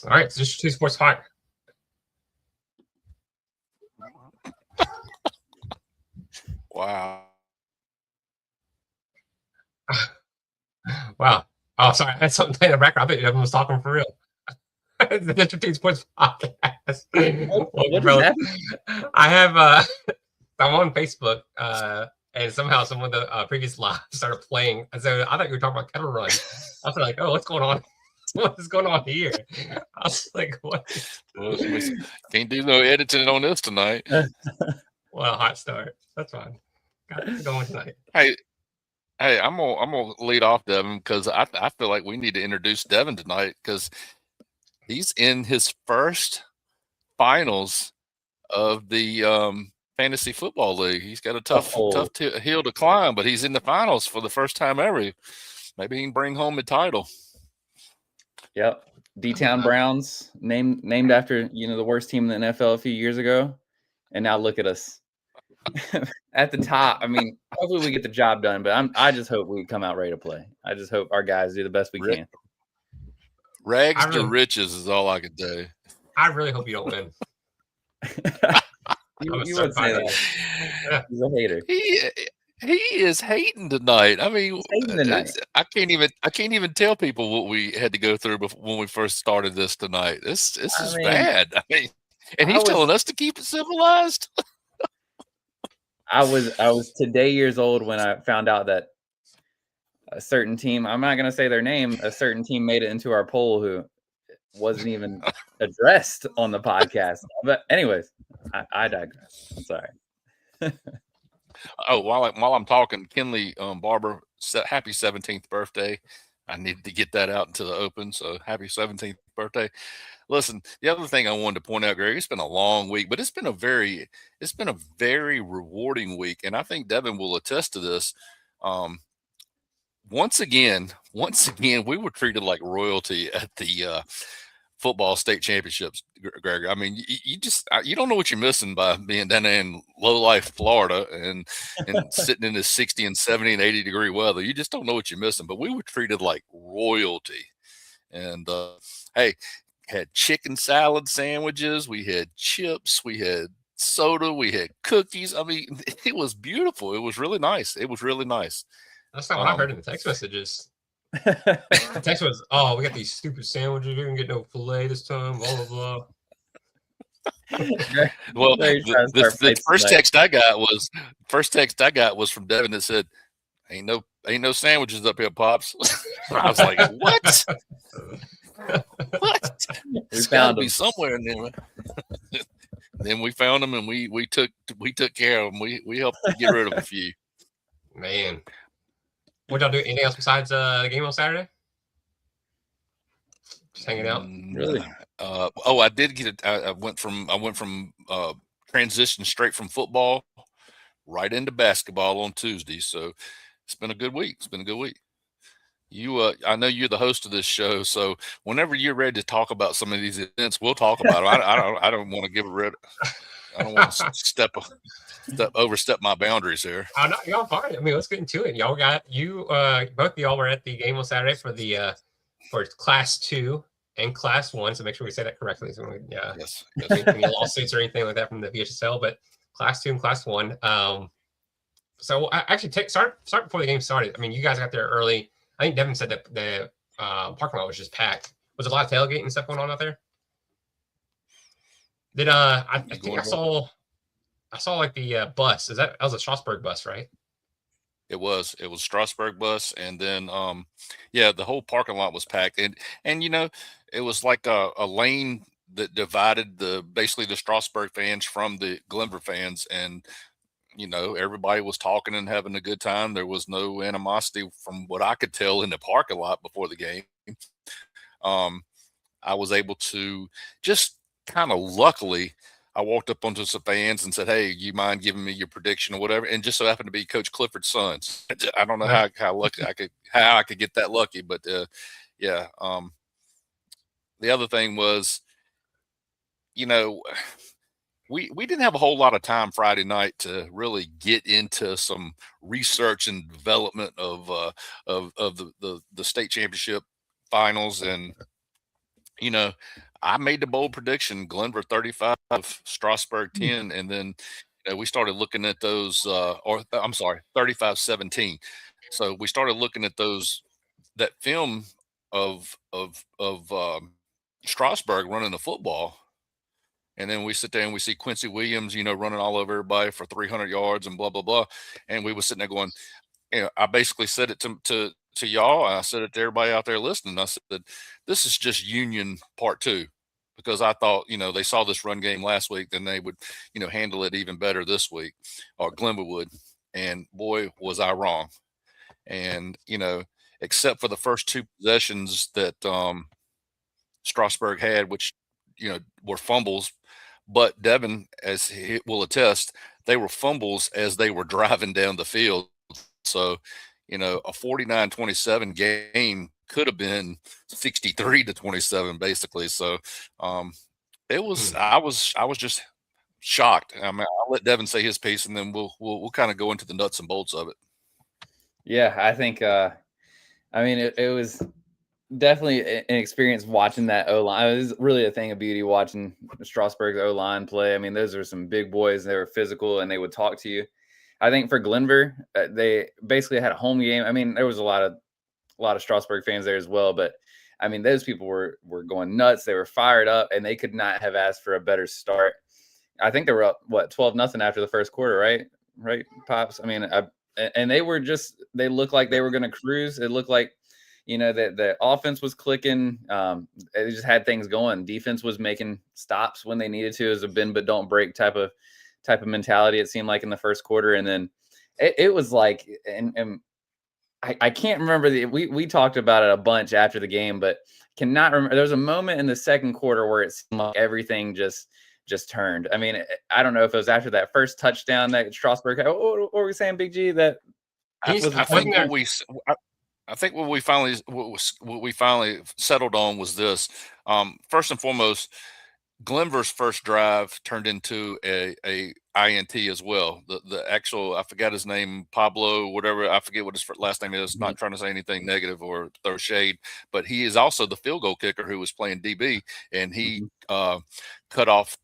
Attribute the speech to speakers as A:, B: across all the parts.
A: All right, so just 2 sports hot.
B: Wow.
A: Wow. Oh, sorry. I had something playing in the background. I thought everyone was talking for real. The District 2 Sports Podcast.
C: What just happened?
A: I have, I'm on Facebook, and somehow some of the previous lives started playing. And so I thought you were talking about Kettle Run. I was like, oh, what's going on? What is going on here? I was like, what?
B: Well, can't do no editing on this tonight.
A: Well, hot start. That's fine. Got it going tonight.
B: Hey, I'm gonna lead off, Devin, because I feel like we need to introduce Devin tonight because he's in his first finals of the fantasy football league. He's got a tough hill to climb, but he's in the finals for the first time ever. Maybe he can bring home the title.
C: Yep. D-Town Browns, named after, the worst team in the NFL a few years ago. And now look at us at the top. I mean, hopefully we get the job done, but I just hope we come out ready to play. I just hope our guys do the best we can.
B: Rags to riches is all I can tell you.
A: I really hope you don't win.
C: You would say that. Yeah. He's a hater.
B: He is hating tonight. I mean, I can't even tell people what we had to go through when we first started this tonight. This is bad. I mean, and he's telling us to keep it civilized.
C: I was today years old when I found out that a certain team, I'm not going to say their name, a certain team made it into our poll who wasn't even addressed on the podcast. But anyways, I digress. I'm sorry.
B: Oh, while I'm talking, Kenley Barber, happy 17th birthday. I needed to get that out into the open, so happy 17th birthday. Listen, the other thing I wanted to point out, Greg, it's been a long week, but it's been a very rewarding week, and I think Devin will attest to this. Once again, we were treated like royalty at the football state championships, Greg. I mean, you don't know what you're missing by being down there in low life Florida and sitting in this 60 and 70 and 80 degree weather. You just don't know what you're missing. But we were treated like royalty. And hey, had chicken salad sandwiches, we had chips, we had soda, we had cookies. I mean, it was beautiful. It was really nice.
A: That's not what I heard in the text messages. The text was, "Oh, we got these stupid sandwiches. We didn't get no filet this time." Blah blah blah.
B: Well, the first text I got was from Devin that said, "Ain't no sandwiches up here, pops." I was like, "What? What? It's got to be somewhere in there." Then we found them, and we took care of them. We helped get rid of a few.
A: Man. What y'all do? Anything else besides the game on Saturday? Just hanging out.
C: Really?
B: I did get it. I went from transition straight from football right into basketball on Tuesday. So it's been a good week. You, I know you're the host of this show, so whenever you're ready to talk about some of these events, we'll talk about them. I don't want to give a red. I don't want to overstep my boundaries here.
A: Oh, no, y'all fine. I mean, let's get into it. Y'all got both of y'all were at the game on Saturday for the for Class 2 and Class 1. So make sure we say that correctly. So
B: yes.
A: Any lawsuits or anything like that from the VHSL, but Class 2 and Class 1. So actually, start before the game started. I mean, you guys got there early. I think Devin said that the parking lot was just packed. Was there a lot of tailgating and stuff going on out there? I think I saw like the bus. That was a Strasburg bus, right?
B: It was Strasburg bus, and then the whole parking lot was packed, and it was like a lane that divided basically the Strasburg fans from the Glenvar fans, and everybody was talking and having a good time. There was no animosity from what I could tell in the parking lot before the game. I was able to just kind of luckily, I walked up onto some fans and said, "Hey, you mind giving me your prediction or whatever?" And just so happened to be Coach Clifford's sons. I don't know how lucky how I could get that lucky, but the other thing was, we didn't have a whole lot of time Friday night to really get into some research and development of the state championship finals, and I made the bold prediction: Glenvar 35, Strasburg 10, and then we started looking at those. Or I'm sorry, 35-17. So we started looking at that film of Strasburg running the football. And then we sit there and we see Quincy Williams, running all over everybody for 300 yards and blah, blah, blah. And we were sitting there going, I basically said it to y'all. I said it to everybody out there listening. I said, this is just Union part 2, because I thought, they saw this run game last week, then they would, handle it even better this week, or Glenvar would. And boy, was I wrong. And, except for the first 2 possessions that Strasburg had, which, were fumbles. But Devin, as he will attest, they were fumbles as they were driving down the field. So, a 49-27 game could have been 63-27, basically. So, it was. I was just shocked. I mean, I'll let Devin say his piece, and then we'll kind of go into the nuts and bolts of it.
C: Yeah, I think. It was definitely an experience watching that O-line. It was really a thing of beauty watching Strasburg's O-line play. I mean, those are some big boys. They were physical and they would talk to you. I think for Glenvar, they basically had a home game. I mean, there was a lot of Strasburg fans there as well, but I mean, those people were going nuts. They were fired up, and they could not have asked for a better start. I think they were up 12-0 after the first quarter, right? Right, Pops. I mean, and they looked like they were going to cruise. It looked like, that the offense was clicking. They just had things going. Defense was making stops when they needed to, as a bend but don't break type of mentality. It seemed like in the first quarter, and then it was like, and I can't remember we talked about it a bunch after the game, but cannot remember. There was a moment in the second quarter where it seemed like everything just turned. I mean, I don't know if it was after that first touchdown that Strasburg had. What were we saying, Big G? That
B: I think what we finally settled on was this. First and foremost, Glenvar's first drive turned into a INT as well. The actual, I forgot his name, Pablo, whatever. I forget what his last name is. Not trying to say anything negative or throw shade, but he is also the field goal kicker who was playing DB, and he cut off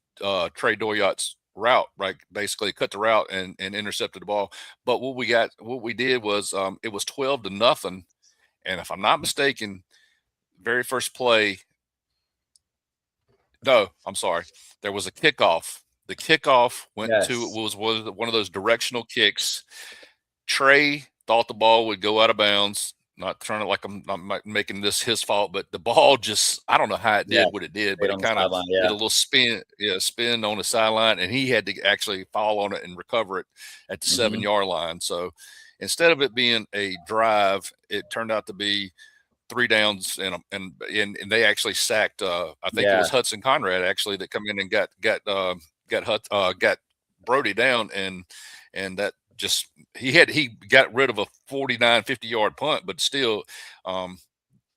B: Trey Doyot's route, right? Basically cut the route and intercepted the ball. But what we did was it was 12-0, and if I'm not mistaken, very first play. No, I'm sorry. There was a kickoff. The kickoff went was one of those directional kicks. Trey thought the ball would go out of bounds. Not trying to, like, I'm not making this his fault, but the ball just, I don't know how it did what it did, but it kind of did a little spin on the sideline, and he had to actually fall on it and recover it at the 7-yard line. So instead of it being a drive, it turned out to be 3 downs, and they actually sacked. I think it was Hudson Conrad actually that come in and got Brody down, and that just he got rid of a 49-50-yard punt, but still,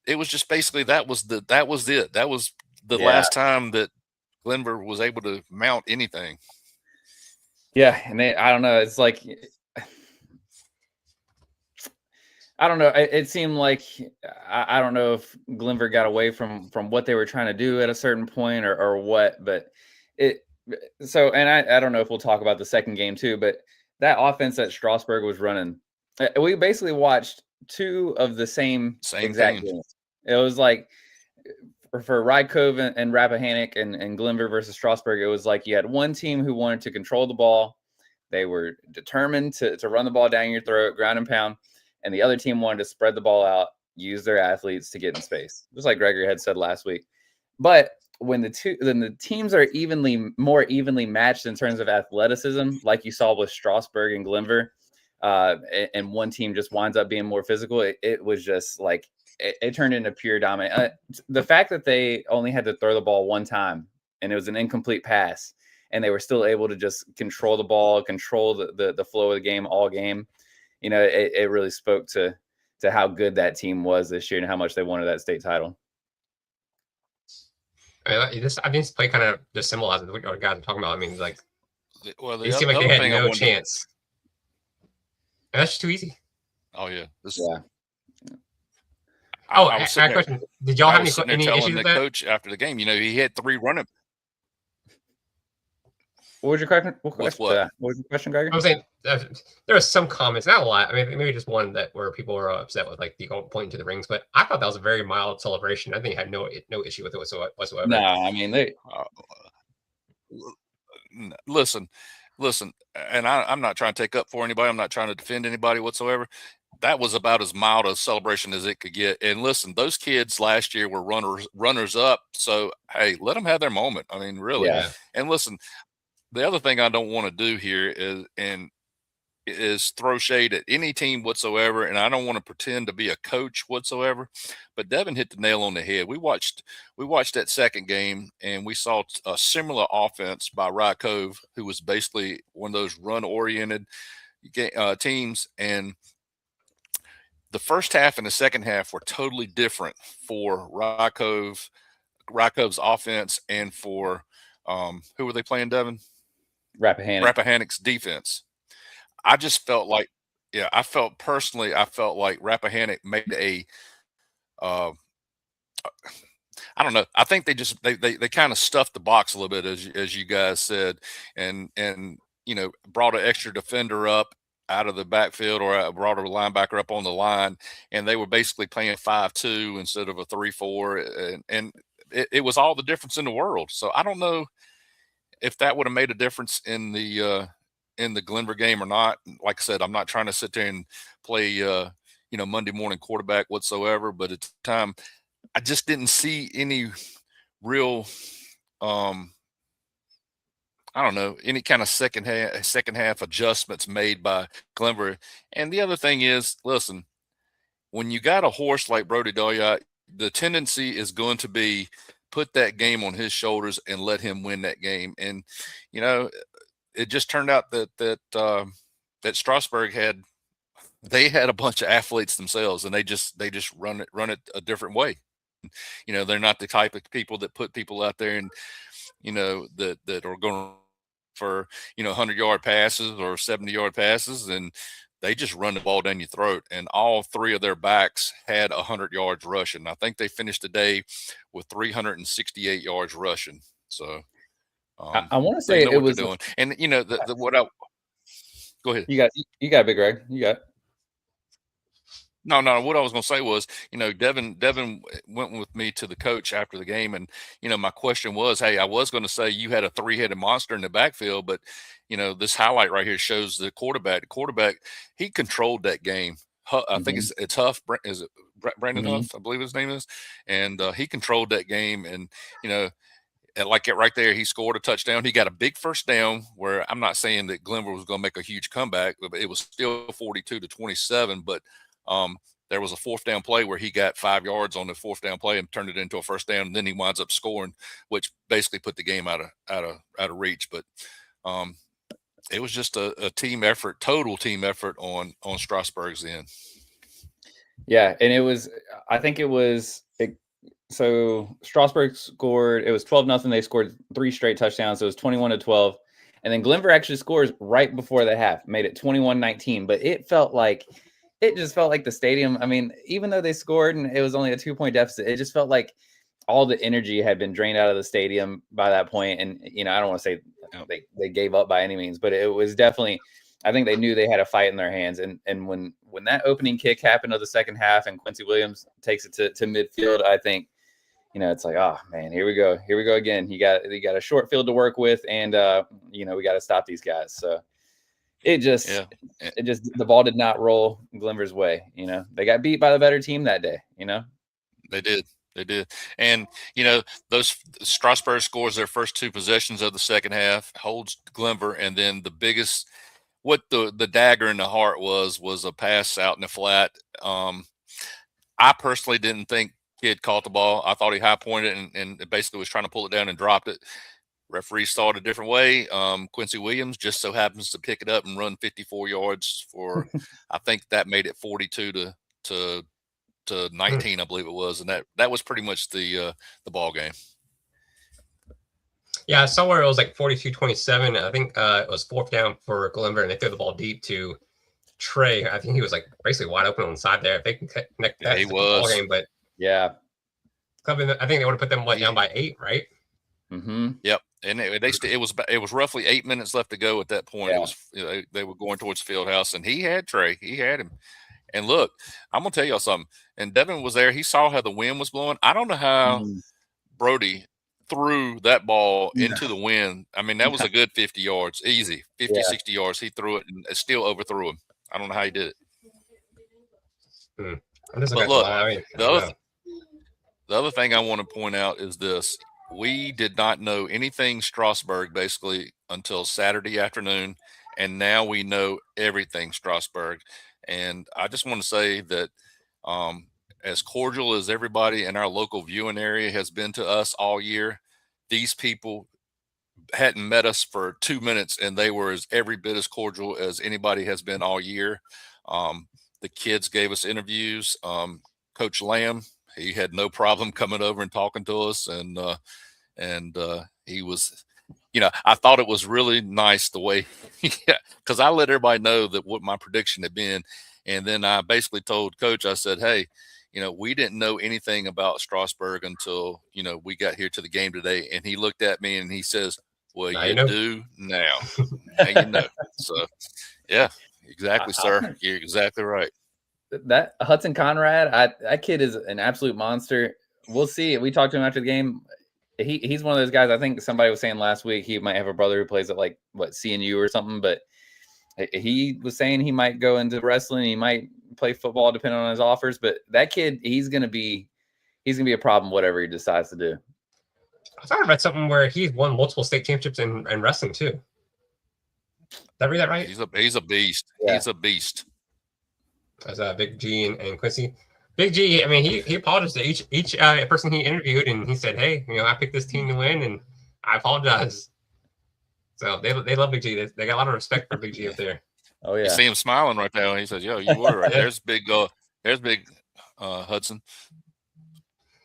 B: it was just basically that was it. That was the last time that Glenvar was able to mount anything.
C: Yeah, and I don't know. It's like, I don't know. It seemed like, I don't know if Glenvar got away from what they were trying to do at a certain point or what, but and I don't know if we'll talk about the second game too, but that offense that Strasburg was running, we basically watched 2 of the same exact games. It was like for Cove and Rappahanock and Glenvar versus Strasburg, it was like you had one team who wanted to control the ball. They were determined to run the ball down your throat, ground and pound. And the other team wanted to spread the ball out, use their athletes to get in space, just like Gregory had said last week. But when the teams are more evenly matched in terms of athleticism, like you saw with Strasburg and Glenvar, and one team just winds up being more physical, it was just like it turned into pure dominance. The fact that they only had to throw the ball one time and it was an incomplete pass, and they were still able to just control the ball, control the flow of the game all game. It really spoke to how good that team was this year and how much they wanted that state title.
A: This play kind of just symbolizes what guys are talking about. I mean, like,
B: it
A: seemed like they had no chance. And that's just too easy.
B: Oh yeah, I was sitting there.
A: Question: did y'all
B: I
A: have
B: was sitting there
A: any
B: telling
A: issues
B: the
A: with that?
B: coach after the game. He had 3 running.
C: What was your question?
B: With what?
C: What was your question, Gregor?
A: I'm saying there was some comments, not a lot. I mean, maybe just one that where people were upset with like the pointing to the rings, but I thought that was a very mild celebration. I think I had no issue with it whatsoever.
C: No, I mean they.
B: Listen, and I'm not trying to take up for anybody. I'm not trying to defend anybody whatsoever. That was about as mild a celebration as it could get. And listen, those kids last year were runners up. So hey, let them have their moment. I mean, really.
A: Yeah.
B: And listen, the other thing I don't want to do here is throw shade at any team whatsoever, and I don't want to pretend to be a coach whatsoever. But Devin hit the nail on the head. We watched that second game, and we saw a similar offense by Cove, who was basically one of those run-oriented teams. And the first half and the second half were totally different for Cove's offense and for who were they playing, Devin? Rappahanock's defense. I just felt like, I felt like Rappahanock made I don't know. I think they kind of stuffed the box a little bit, as you guys said, and brought an extra defender up out of the backfield, or brought a linebacker up on the line, and they were basically playing 5-2 instead of a 3-4, and it was all the difference in the world. So I don't know if that would have made a difference in the Glenvar game or not. Like I said, I'm not trying to sit there and play Monday morning quarterback whatsoever, but at the time I just didn't see any real I don't know, any kind of second half adjustments made by Glenvar. And the other thing is, listen, when you got a horse like Brody Doyat, the tendency is going to be put that game on his shoulders and let him win that game. And it just turned out that Strasburg had a bunch of athletes themselves, and they just run it a different way. They're not the type of people that put people out there and that are going for 100-yard passes or 70-yard passes, and they just run the ball down your throat. And all 3 of their backs had 100 yards rushing. I think they finished the day with 368 yards rushing. So
C: I want to say it was
B: doing. And go ahead.
C: You got Big Greg. You got.
B: No. What I was going to say was, Devin went with me to the coach after the game, and my question was, hey, I was going to say you had a 3-headed monster in the backfield, but this highlight right here shows the quarterback. The quarterback, he controlled that game. I think it's Huff. Is it Brandon Huff? I believe his name is, and he controlled that game, and and like it right there, he scored a touchdown. He got a big first down, where I'm not saying that Glenvar was going to make a huge comeback, but it was still 42-27. But there was a 4th down play where he got 5 yards on the 4th down play and turned it into a first down. And then he winds up scoring, which basically put the game out of reach. But it was just a team effort, total team effort on Strasburg's end.
C: Yeah, and so Strasburg scored. It was 12-0. They scored 3 straight touchdowns. So it was 21-12. And then Glenvar actually scores right before the half, made it 21-19. But it just felt like the stadium. I mean, even though they scored and it was only a 2-point deficit, it just felt like all the energy had been drained out of the stadium by that point. And, I don't want to say they gave up by any means, but it was definitely, I think they knew they had a fight in their hands. And when that opening kick happened of the second half and Quincy Williams takes it to midfield, I think, it's like, oh man, here we go again. You got a short field to work with, and we got to stop these guys. So it just the ball did not roll Glenvar's way. They got beat by the better team that day.
B: They did. And those Strasburg scores their first 2 possessions of the second half, holds Glenvar, and then the biggest, what the dagger in the heart was a pass out in the flat. I personally didn't think kid caught the ball. I thought he high pointed and basically was trying to pull it down and dropped it. Referee saw it a different way. Quincy Williams just so happens to pick it up and run 54 yards for, I think that made it 42 to 19, I believe it was. And that was pretty much the ball game.
A: Yeah, somewhere it was like 42-27. I think it was 4th down for Glenvar, and they threw the ball deep to Trey. I think he was like basically wide open on the side there. If they can connect that,
B: he
A: was.
B: Ball
A: game. But
C: Yeah.
A: I think they would have put them down by 8, right?
C: Mm-hmm.
B: Yep. And it was roughly 8 minutes left to go at that point.
C: Yeah.
B: It was they were going towards the field house, and he had Trey. He had him. And look, I'm gonna tell y'all something. And Devin was there. He saw how the wind was blowing. I don't know how Brody threw that ball into the wind. I mean, that was a good 50 yards, easy 50, 60 yards. He threw it and it still overthrew him. I don't know how he did it. But look, the other thing I want to point out is this. We did not know anything Strasburg basically until Saturday afternoon, and now we know everything Strasburg. And I just want to say that as cordial as everybody in our local viewing area has been to us all year, these people hadn't met us for 2 minutes, and they were every bit as cordial as anybody has been all year. The kids gave us interviews. Coach Lamb, he had no problem coming over and talking to us, and he was, I thought it was really nice the way, because I let everybody know that what my prediction had been, and then I basically told Coach, I said, hey, we didn't know anything about Strasburg until we got here to the game today, and he looked at me and he says, well, you do now. Now you know. So, yeah, exactly, sir. You're exactly right.
C: That Hudson Conrad, that kid is an absolute monster. We'll see. We talked to him after the game. He's one of those guys. I think somebody was saying last week he might have a brother who plays at CNU or something, but he was saying he might go into wrestling. He might play football depending on his offers. But that kid, he's gonna be a problem whatever he decides to do.
A: I thought I read something where he's won multiple state championships in wrestling too. Did I read that right?
B: He's a beast. Yeah. He's a beast.
A: As Big G and Quincy. Big G, I mean, he apologized to each person he interviewed, and he said, hey, I picked this team to win, and I apologize. So they love Big G. They got a lot of respect for Big G up there.
C: Oh, yeah.
B: You see him smiling right there, and he says, yo, you were right. There's big Hudson.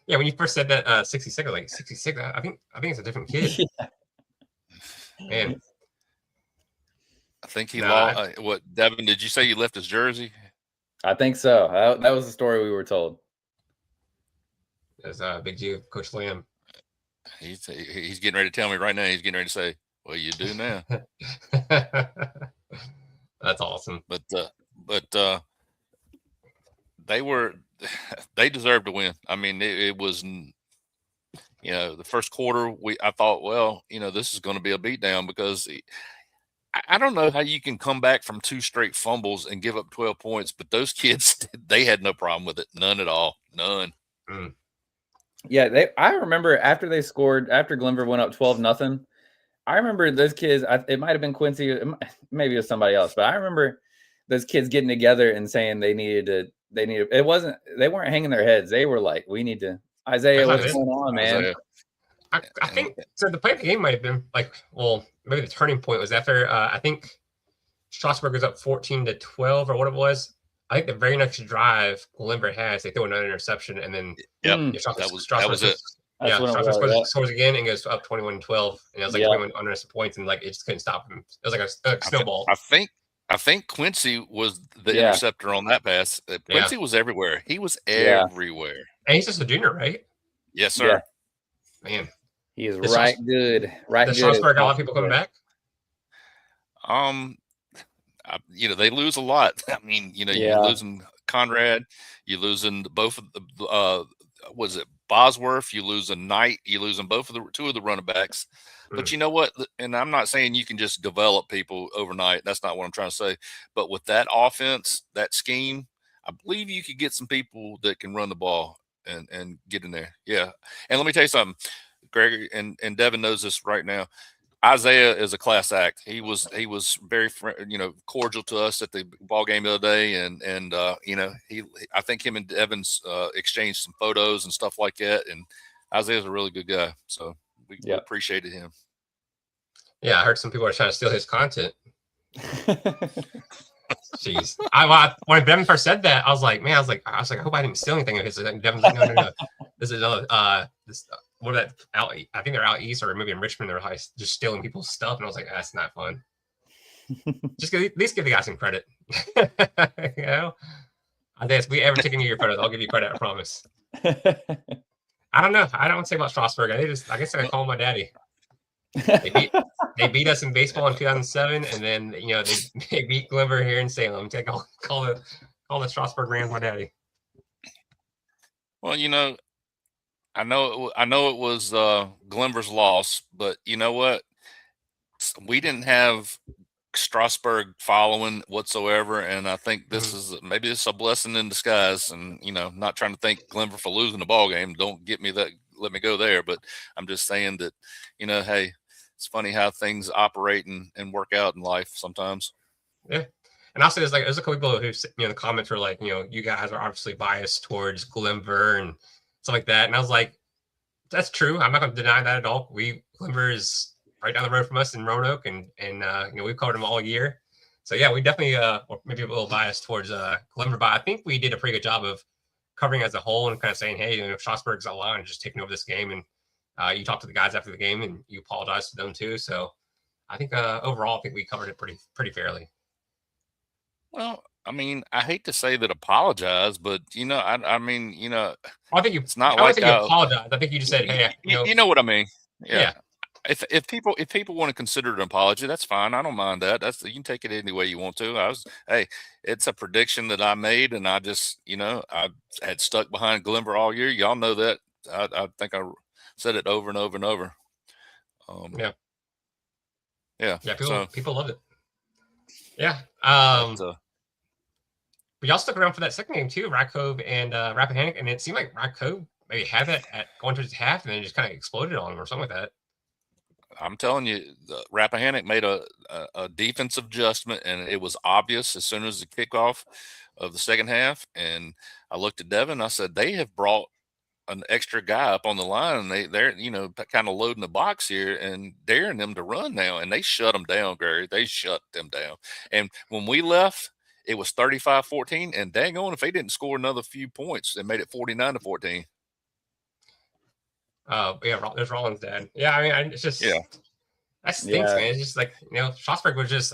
A: Yeah, when you first said that 66, like 66, I think it's a different kid. Yeah. Man.
B: I think he lost. What, Devin, did you say you left his jersey?
C: I think so. That was the story we were told.
A: As Big G, Coach Lamb.
B: He's getting ready to tell me right now. He's getting ready to say, well, you do now.
A: That's awesome.
B: But they deserved to win. I mean, it was, the first quarter, I thought, well, this is going to be a beatdown because I don't know how you can come back from 2 straight fumbles and give up 12 points, but those kids, they had no problem with it. None at all. None.
A: Mm.
C: Yeah, I remember after they scored, after Glenvar went up 12-0, I remember those kids, it might have been Quincy, maybe it was somebody else, but I remember those kids getting together and saying they weren't hanging their heads. They were like, we need to, Isaiah, what's going on, man?
B: Isaiah.
A: I think so. The play of the game might have been maybe the turning point was after I think Strasburg was up 14-12 or what it was. I think the very next drive Glenvar has, they throw another interception and then
B: that was it.
A: Strasburg scores again and goes up 21-12 and it was 21 unanswered points and it just couldn't stop him. It was like a snowball.
B: I think Quincy was the interceptor on that pass. Quincy was everywhere. He was everywhere.
A: And he's just a junior, right?
B: Yes, sir.
A: Yeah. Man.
C: He is good.
A: Does Strasburg got a lot of people coming back?
B: They lose a lot. I mean, you're losing Conrad, you're losing both of the was it Bosworth, you losing Knight, you losing two of the running backs. But you know what? And I'm not saying you can just develop people overnight. That's not what I'm trying to say. But with that offense, that scheme, I believe you could get some people that can run the ball and get in there. Yeah. And let me tell you something, Greg, and Devin knows this right now. Isaiah is a class act. He was very cordial to us at the ball game the other day, and I think him and Devin exchanged some photos and stuff like that. And Isaiah's a really good guy, so we appreciated him.
A: Yeah, I heard some people are trying to steal his content. Jeez, when Devin first said that, I was like, I hope I didn't steal anything of his. Devin's like, no. This is another what are that out? I think they're out east or maybe in Richmond. They're just stealing people's stuff, and I was like, that's not fun. Just at least give the guy some credit. I think if we ever take any of your photos, I'll give you credit. I promise. I don't know. I don't say about Strasburg. I guess I call him my daddy. They beat us in baseball in 2007, and then they beat Glenvar here in Salem. Call the Strasburg Rams my daddy.
B: Well, I know it was Glenvar's loss, but you know what? We didn't have Strasburg following whatsoever, and I think this is maybe it's a blessing in disguise. And not trying to thank Glenvar for losing the ball game. Don't get me that. Let me go there, but I'm just saying that hey, it's funny how things operate and work out in life sometimes.
A: Yeah. And also, there's a couple people who, the comments were like, you guys are obviously biased towards Glenvar and stuff like that. And I was like, that's true. I'm not going to deny that at all. Glenvar is right down the road from us in Roanoke, and we've covered him all year. So yeah, we definitely maybe a little biased towards Glenvar, but I think we did a pretty good job of covering as a whole and kind of saying, hey, Strasburg's a line just taking over this game, and you talked to the guys after the game and you apologized to them too. So I think overall, I think we covered it pretty fairly.
B: Well, I mean, I hate to say that apologize, but I mean,
A: I think
B: it's not
A: I
B: like
A: think you apologize. I think you just said, hey,
B: you know what I mean?
A: Yeah.
B: If people want to consider it an apology, that's fine. I don't mind that. You can take it any way you want to. Hey, it's a prediction that I made, and I just I had stuck behind Glenvar all year. Y'all know that. I think I said it over and over and over. Yeah.
A: People love it. Yeah. But y'all stuck around for that second game too, Cove and Rappahanock, and it seemed like Cove maybe had that at going towards half, and then just kind of exploded on him or something like that.
B: I'm telling you, the Rappahanock made a defensive adjustment, and it was obvious as soon as the kickoff of the second half. And I looked at Devin, I said, they have brought an extra guy up on the line, and they're kind of loading the box here and daring them to run now, and they shut them down, Gary. They shut them down. And when we left, it was 35-14, and dang on if they didn't score another few points, they made it 49-14.
A: Yeah, there's Rollins' dad. Yeah, I mean, it's just that stinks, man. It's just like Strasburg was just.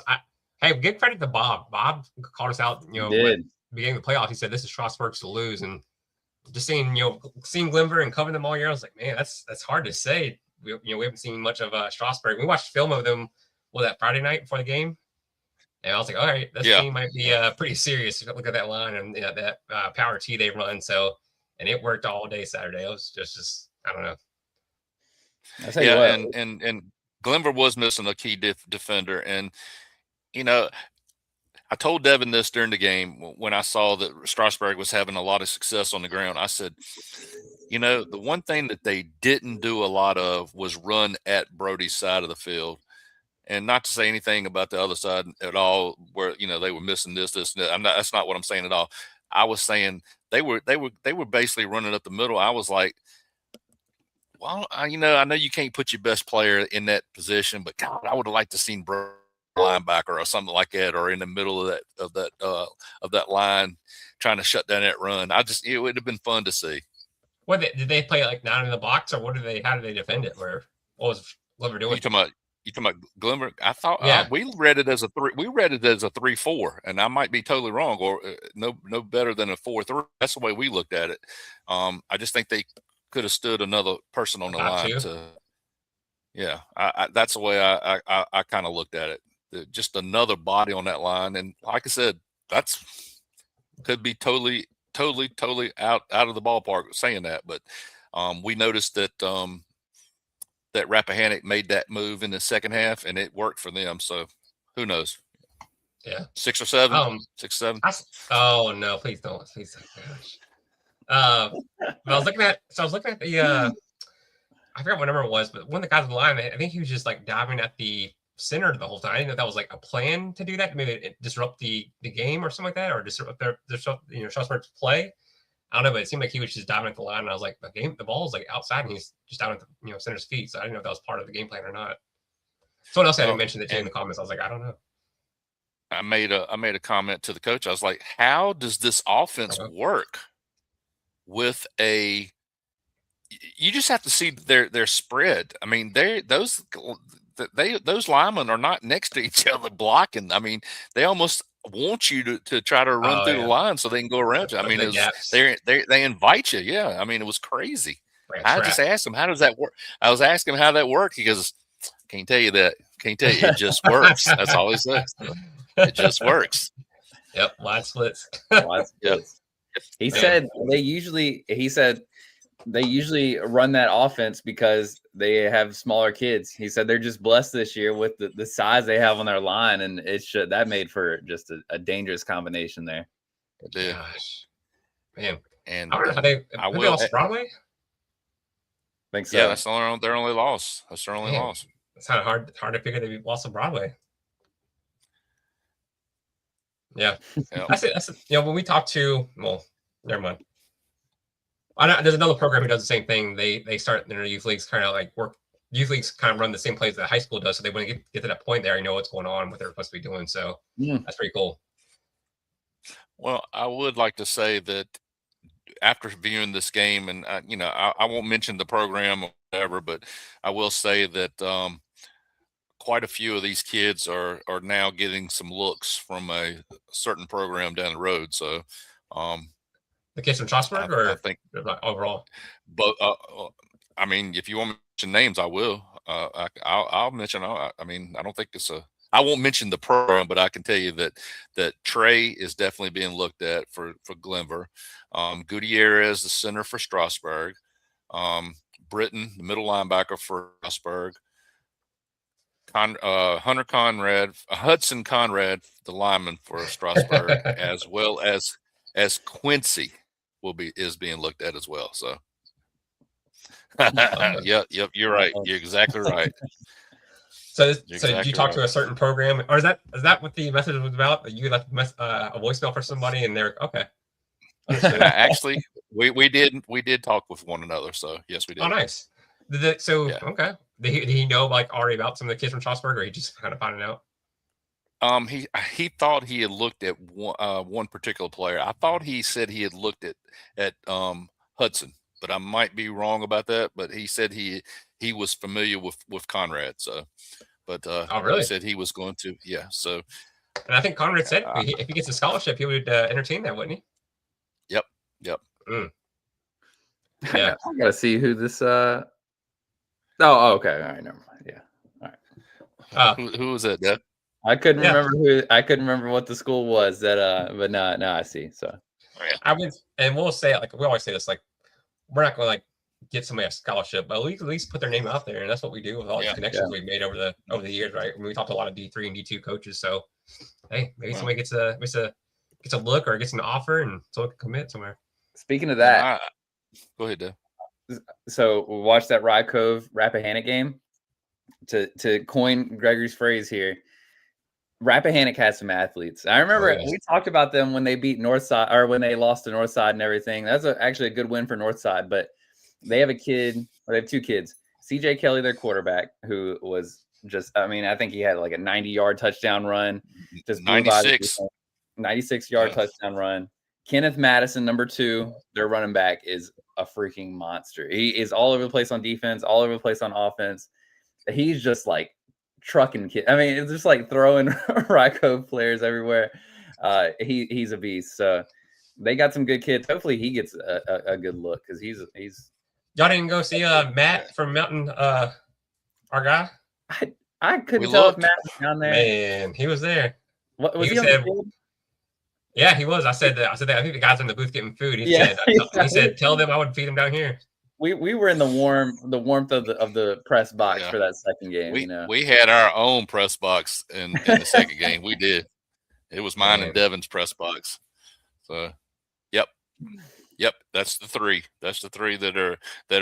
A: Hey, give credit to Bob. Bob called us out. Beginning of the playoffs, he said this is Strasburg's to lose, and just seeing Glenvar and covering them all year, I was like, man, that's hard to say. We haven't seen much of Strasburg. We watched film of them that Friday night before the game, and I was like, all right, this team might be pretty serious. Look at that line and that power T they run. So, and it worked all day Saturday. It was just I don't know.
B: Yeah, and Glenvar was missing a key defender, and I told Devin this during the game when I saw that Strasburg was having a lot of success on the ground. I said, the one thing that they didn't do a lot of was run at Brody's side of the field. And not to say anything about the other side at all, where they were missing this, and that. That's not what I'm saying at all. I was saying they were basically running up the middle. I was like, well, I know you can't put your best player in that position, but God, I would have liked to seen Brody linebacker or something like that, or in the middle of that line trying to shut down that run. It would have been fun to see.
A: What did they play like down in the box, or how did they defend it? What was Glenvar doing?
B: You talking about Glenvar? I thought we read it as a 3-4, and I might be totally wrong, or no better than a 4-3. That's the way we looked at it. I just think they could have stood another person on the line that's the way I kind of looked at it. Just another body on that line, and like I said, that's could be totally out of the ballpark saying that, but we noticed that that Rappahanock made that move in the second half, and it worked for them. So who knows?
A: Yeah,
B: 6 or 7, 6, 7.
A: Oh no, please don't. Gosh. I was looking at the I forgot what number it was, but one of the guys on the line, I think he was just like diving at the center the whole time. I didn't know if that was like a plan to do that, to maybe disrupt the game or something like that, or disrupt Strasburg's play. I don't know, but it seemed like he was just diving at the line, and I was like, the ball is like outside, and he's just down at the center's feet. So I didn't know if that was part of the game plan or not. Someone else had mentioned it in the comments. I was like, I don't know.
B: I made a comment to the coach. I was like, how does this offense work with a? You just have to see their spread. I mean, those linemen are not next to each other blocking. I mean, they almost want you to try to run through the line so they can go around you. I mean, they invite you. Yeah, I mean, it was crazy. I just asked him, how does that work? I was asking him how that worked. He goes, can't tell you that. Can't tell you. It just works. That's all he says. It just works.
A: Yep, wide splits.
C: Yep. He said they usually run that offense because they have smaller kids. He said they're just blessed this year with the size they have on their line, and that made for just a dangerous combination there.
A: Gosh, man,
B: and
A: I don't know how they lost Broadway.
C: I think so.
B: Yeah, that's their only loss. That's their only loss.
A: It's kind of hard to figure they lost to Broadway. Yeah, that's it. When we talk to, well, never mind. There's another program who does the same thing. They start their youth leagues kind of like work. Youth leagues kind of run the same plays that high school does, so they want to get to that point there. You know what's going on, what they're supposed to be doing. So that's pretty cool.
B: Well, I would like to say that after viewing this game, and I won't mention the program or whatever, but I will say that quite a few of these kids are now getting some looks from a certain program down the road. So
A: the kids from Strasburg, or I think overall.
B: But I mean, if you want me to mention names, I will. I'll mention. I mean, I don't think I won't mention the program, but I can tell you that Trey is definitely being looked at for Glenvar. Gutierrez, the center for Strasburg. Britton, the middle linebacker for Strasburg. Hudson Conrad, the lineman for Strasburg, as well as Quincy is being looked at as well. So, yep, you're right. You're exactly right.
A: So did you talk to a certain program, or is that what the message was about? That you left a voicemail for somebody, and they're okay.
B: Actually, we did talk with one another. So yes, we did.
A: Oh, nice. Okay. Did he know already about some of the kids from Strasburg, or he just kind of found it out?
B: He thought he had looked at one particular player. I thought he said he had looked at Hudson, but I might be wrong about that. But he said he was familiar with Conrad. So, but
A: really?
B: He said he was going to. Yeah. So,
A: and I think Conrad said if he gets a scholarship, he would entertain that, wouldn't he?
B: Yep.
C: Yeah. I gotta see who this. Oh, okay. All right. Never mind. Yeah.
B: All right. Who was it? Dad?
C: I couldn't remember what the school was that. But now I see. So
A: I would, and we'll say we always say this, we're not going to get somebody a scholarship, but at least put their name out there, and that's what we do with all the connections we've made over the years, right? We talked to a lot of D3 and D2 coaches, so hey, maybe somebody gets a look or gets an offer, and so it can commit somewhere.
C: Speaking of that,
B: go ahead, Dave.
C: So we watched that Cove Rappahanock game. To coin Gregory's phrase here, Rappahanock has some athletes. I remember we talked about them when they beat Northside, or when they lost to Northside and everything. That's actually a good win for Northside, but they have they have two kids. CJ Kelly, their quarterback, who was just, I think he had a 90-yard touchdown run. Just 96-yard touchdown run. Kenneth Madison, number 2, their running back, is a freaking monster. He is all over the place on defense, all over the place on offense. He's just trucking kids. It's just throwing Cove players everywhere. He's a beast. So they got some good kids. Hopefully he gets a good look, because he's.
A: Y'all didn't go see Matt from Mountain, our guy?
C: I couldn't tell if Matt was down there.
A: Man, he was there.
C: What was he on the field?
A: Yeah, he was. I said that. I think the guys in the booth getting food. He said, tell them I would feed them down here.
C: We were in the warmth of the press box for that second game.
B: We had our own press box in the second game. We did. It was mine and Devin's press box. So, yep. That's the 3. That's the 3 that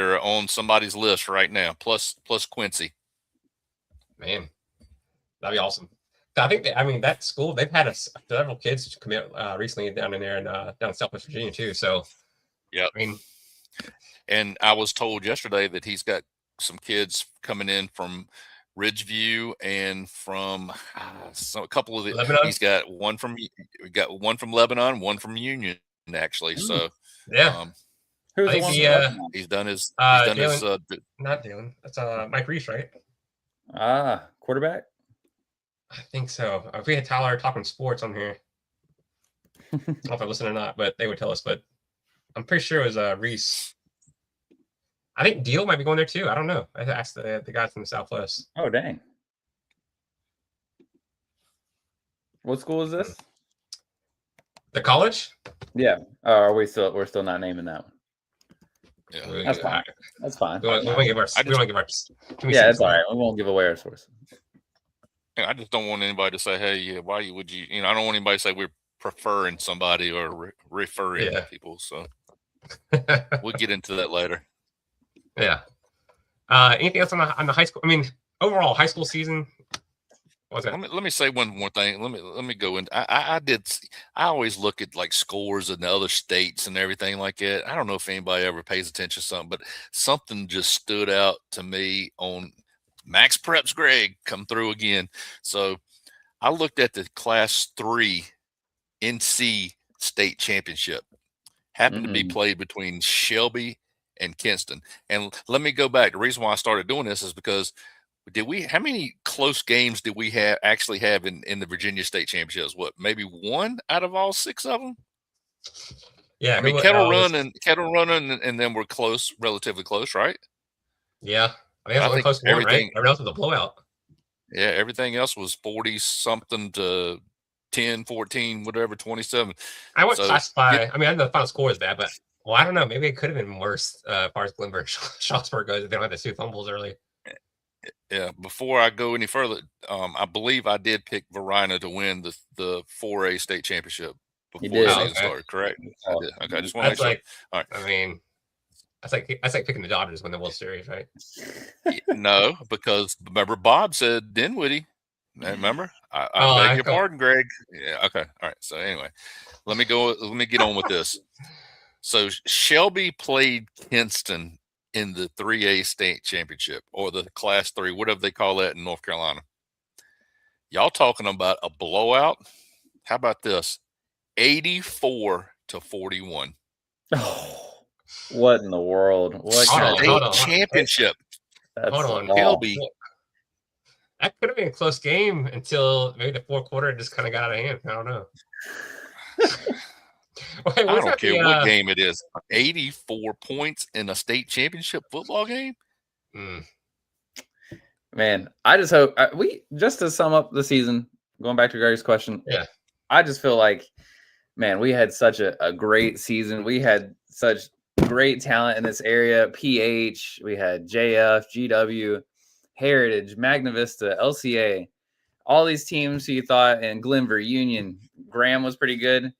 B: are on somebody's list right now. Plus Quincy.
A: Man, that'd be awesome. I think that school, they've had several kids commit recently down in there, and down in Southwest Virginia too. So,
B: yeah. And I was told yesterday that he's got some kids coming in from Ridgeview and from a couple of the.
A: Lebanon?
B: He's got one from Lebanon, one from Union, actually. So he's done his. Not
A: Dalen. That's Mike Reese, right?
C: Quarterback.
A: I think so. If we had Tyler talking sports on here. I don't know if I listen or not, but they would tell us. But I'm pretty sure it was Reese. I think Deal might be going there too. I don't know. I asked the guys from the Southwest.
C: Oh dang! What school is this?
A: The college?
C: Yeah. Are we're still not naming that one?
B: Yeah,
C: That's fine. That's fine.
A: We want to give our. We want to give our.
C: Yeah, it's all right. We won't give away our sources.
B: I just don't want anybody to say, "Hey, yeah, why would you?" I don't want anybody to say we're preferring somebody or referring people. So we'll get into that later.
A: Yeah. Anything else on the high school? I mean, overall high school season. What's that?
B: Let me say one more thing. Let me go into. I always look at like scores in the other states and everything like that. I don't know if anybody ever pays attention to something, but something just stood out to me on Max Preps. Greg come through again. So I looked at the Class 3 NC state championship. Happened to be played between Shelby and Kinston. And let me go back. The reason why I started doing this is because how many close games did we actually have in the Virginia State Championships? What, maybe one out of all 6 of them?
A: Yeah.
B: I mean, Kettle Run and then we're close, relatively close, right?
A: Yeah. I think that's close to one, right? Everyone else was a blowout.
B: Yeah, everything else was 40-something to 10, 14, whatever, 27.
A: I would classify. I mean, I know the final score is bad, but I don't know. Maybe it could have been worse as far as Glenvar Strasburg goes if they don't have the 2 fumbles early.
B: Yeah. Before I go any further, I believe I did pick Varina to win the 4A state championship before the season started. Correct? I did. Okay. I just want to make sure. All right.
A: I mean, that's like picking the Dodgers win the World Series, right?
B: No, because remember Bob said Dinwiddie. Remember? I beg your pardon, Greg. Yeah. Okay. All right. So anyway, let me get on with this. So Shelby played Kinston in the 3A state championship, or the Class 3, whatever they call that in North Carolina. Y'all talking about a blowout? How about this? 84-41.
C: Oh, what in the world? What
B: kind of championship?
A: Hold on.
B: Shelby.
A: That could have been a close game until maybe the 4th quarter just kind of got out of hand. I don't know.
B: I don't care what game it is. 84 points in a state championship football game.
C: Man, I just hope just to sum up the season, going back to Greg's question.
A: Yeah,
C: I just feel like, man, we had such a great season. We had such great talent in this area. PH, we had JF, GW, Heritage, Magna Vista, LCA, all these teams who you thought, and Glenvar, Union, Graham was pretty good.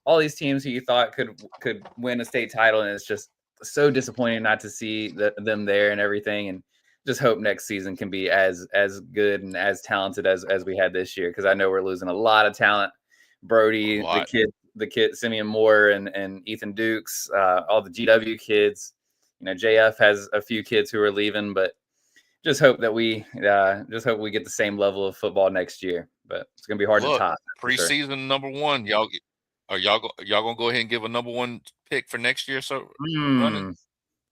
C: All these teams who you thought could win a state title, and it's just so disappointing not to see them there and everything. And just hope next season can be as good and as talented as we had this year, because I know we're losing a lot of talent. Brody, the kid Simeon Moore and Ethan Dukes, all the GW kids. JF has a few kids who are leaving, but just hope that we get the same level of football next year. But it's gonna be hard to top.
B: Preseason number 1, y'all gonna go ahead and give a number 1 pick for next year? So running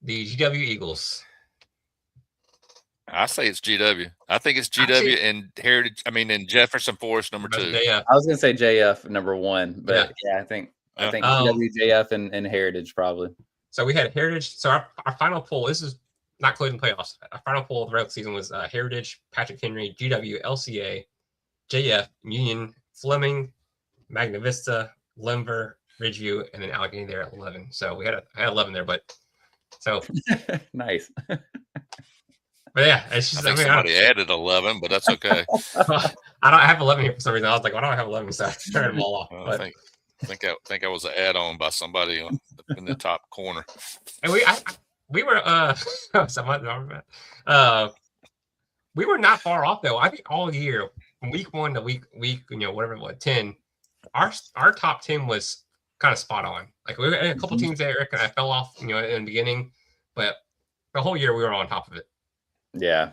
A: the GW Eagles.
B: I say it's GW. I think it's GW and Heritage. I mean, and Jefferson Forest number 2.
C: I was gonna say JF number 1, but I think GW, JF, and Heritage probably.
A: So we had Heritage. So our final poll. This is not including playoffs. Our final poll of the regular season was Heritage, Patrick Henry, GW, LCA, JF, Union, Fleming, Magna Vista, Glenvar, Ridgeview, and then Allegheny there at 11. So we had 11 there, but so
C: nice.
A: But yeah, it's just,
B: somebody added 11, but that's okay.
A: I have 11 here for some reason. I was like, why do I have 11? So I turned them all off.
B: I think I was an add-on by somebody in the top corner.
A: And we were we were not far off though. I think all year, from week 1 to week whatever it was, 10, our top 10 was kind of spot on. Like we had a couple teams there that kind of fell off, in the beginning, but the whole year we were on top of it.
C: Yeah.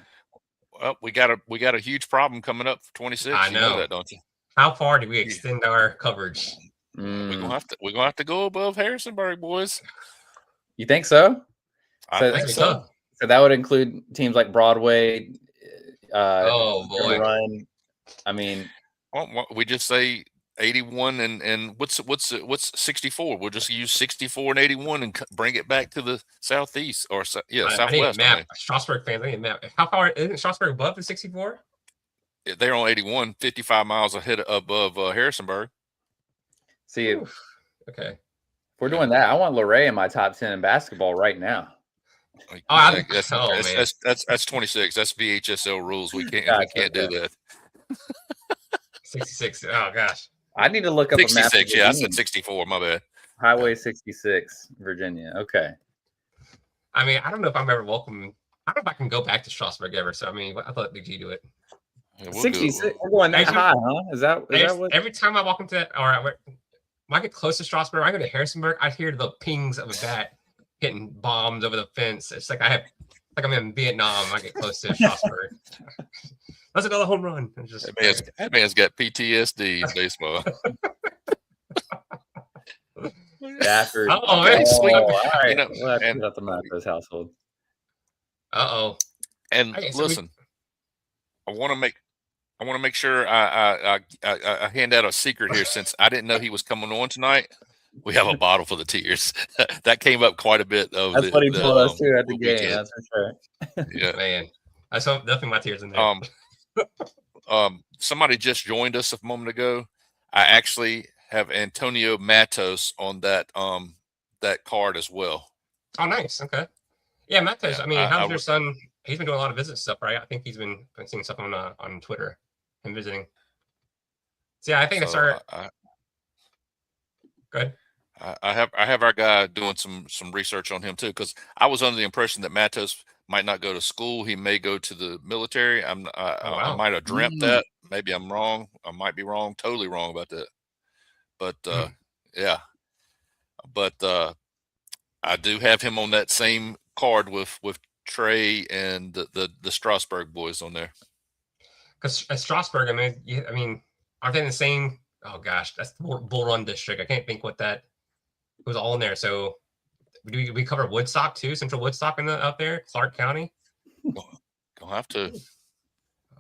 B: Well, we got a huge problem coming up for 26.
A: I know.
B: You know that, don't you?
A: How far do we extend our coverage?
B: We're gonna have to go above Harrisonburg, boys.
C: You think so?
B: I think so.
C: So that would include teams like Broadway.
A: Oh boy!
C: Run. I mean,
B: we just say 81 and what's 64? We'll just use 64 and 81 and bring it back to the southeast or
A: I need a
B: southwest.
A: map. Strasburg fans, I need a map. How far isn't Strasburg above the 64?
B: They're on 81, 55 miles ahead above Harrisonburg.
C: See, if
A: Okay.
C: we're doing that, I want Luray in my top 10 in basketball right now.
B: That's 26. That's VHSL rules. We can't do that.
A: 66. Oh gosh.
C: I need to look up
B: 66.
C: a map.
B: Yeah, I said 64. My bad.
C: Highway 66, Virginia. Okay.
A: I mean, I don't know if I'm ever welcome. I don't know if I can go back to Strasburg ever. So I mean, I thought Big G do it.
B: Yeah,
C: 66. We're going that high, huh? Is that what?
A: Every time I walk into that, or when I get close to Strasburg, when I go to Harrisonburg, I hear the pings of a bat hitting bombs over the fence. It's like I'm in Vietnam. I get close to Strasburg. That's another home run. Just,
B: that man's got PTSD in baseball.
C: Stafford.
A: Man.
C: All right. We'll have to get the Mathos household.
B: And listen, I want to make sure I hand out a secret here, since I didn't know he was coming on tonight. We have a bottle for the tears. That came up quite a bit.
C: That's what he told us too at the game.
B: Weekend.
C: That's for sure.
A: Yeah, man. I saw definitely my tears in there.
B: Somebody just joined us a moment ago. I actually have Antonio Matos on that card as well.
A: Oh, nice. Okay. Yeah, Matos. I mean, how's your son? He's been doing a lot of visit stuff, right? I think he's been seeing stuff on Twitter and visiting. So yeah, I think I started. Good.
B: I have our guy doing some research on him too, because I was under the impression that Matos might not go to school. He may go to the military. I might have dreamt that. Maybe I'm wrong. I might be wrong. Totally wrong about that. But yeah. But I do have him on that same card with Trey and the Strasburg boys on there.
A: Because Strasburg, I mean, aren't they in the same? Oh gosh, that's the Bull Run district. I can't think what that was all in there. So we cover Woodstock too, Central Woodstock out there, Clark County.
B: Don't have to.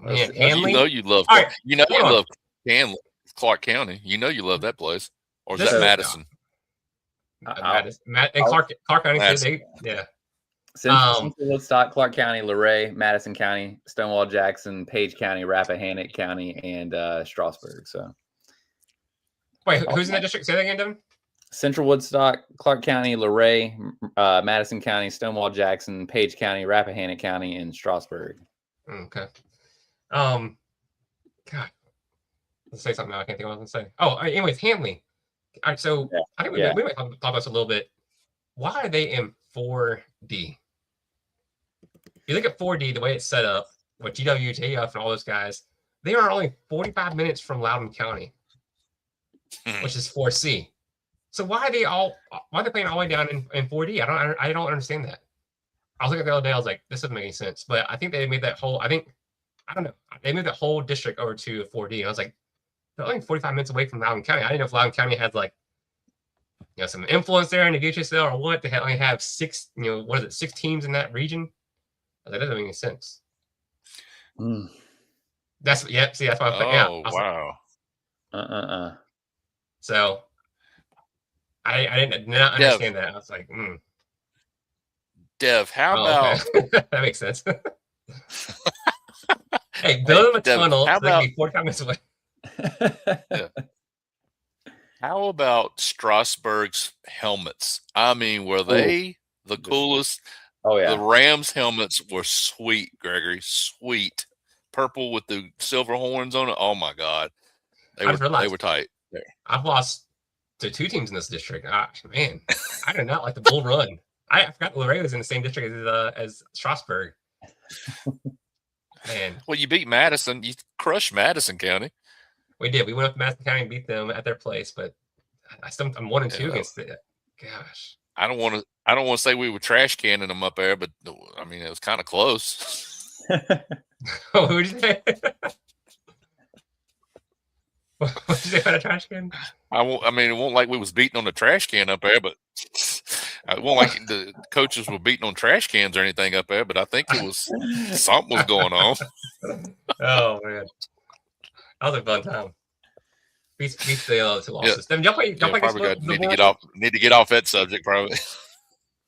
A: Man, Hanley.
B: You know you love.
A: Right.
B: You know you love Hanley, Clark County. You know you love that place. Or is that Madison?
A: And Clark County.
B: Madison.
A: Yeah.
C: Central Woodstock, Clark County, Luray, Madison County, Stonewall Jackson, Page County, Rappahannock County, and Strasburg. So.
A: Wait, who's in that district? Say that again, Devin.
C: Central Woodstock, Clark County, Luray, Madison County, Stonewall Jackson, Page County, Rappahannock County, and Strasburg.
A: Okay. God, let's say something now. I can't think of what I was going to say. Oh, anyways, Hanley. All right, so I think we might talk about this a little bit. Why are they in 4D? You look at 4D, the way it's set up with GW, JF, and all those guys. They are only 45 minutes from Loudoun County, which is 4C. So why are they playing all the way down in 4D? I don't understand that. I was looking at the other day. I was like, this doesn't make any sense. But I think they made that whole. I don't know. They moved that whole district over to 4D. And I was like, they're only 45 minutes away from Loudoun County. I didn't know if Loudoun County had some influence there in the VHSL or what. They only have 6 teams in that region. I was like, that doesn't make any sense. That's why I was like,
B: wow.
A: So I did not understand that. I was like,
B: Dev, how about
A: that makes sense. Hey, build them a tunnel so they can be 45 minutes away.
B: Yeah. How about Strasburg's helmets? I mean, were they the coolest?
C: Oh yeah.
B: The Rams helmets were sweet, Gregory. Sweet. Purple with the silver horns on it. Oh my God. They were tight. There.
A: I've lost to 2 teams in this district. Man, I did not like the Bull Run. I forgot Luray was in the same district as Strasburg. Man.
B: Well, you beat Madison. You crushed Madison County.
A: We did. We went up to Madison County and beat them at their place, but I'm 1-2 against it. Gosh.
B: I don't want to say we were trash canning them up there, but I mean it was kind of close.
A: Oh, who did you say? What did you say about a trash can?
B: It won't like we was beating on the trash can up there, but it won't like the coaches were beating on trash cans or anything up there. But I think it was something was going on.
A: Oh man, that was a fun time. beats the other two losses. Then y'all play against
B: probably
A: the
B: need to get off that subject. Probably.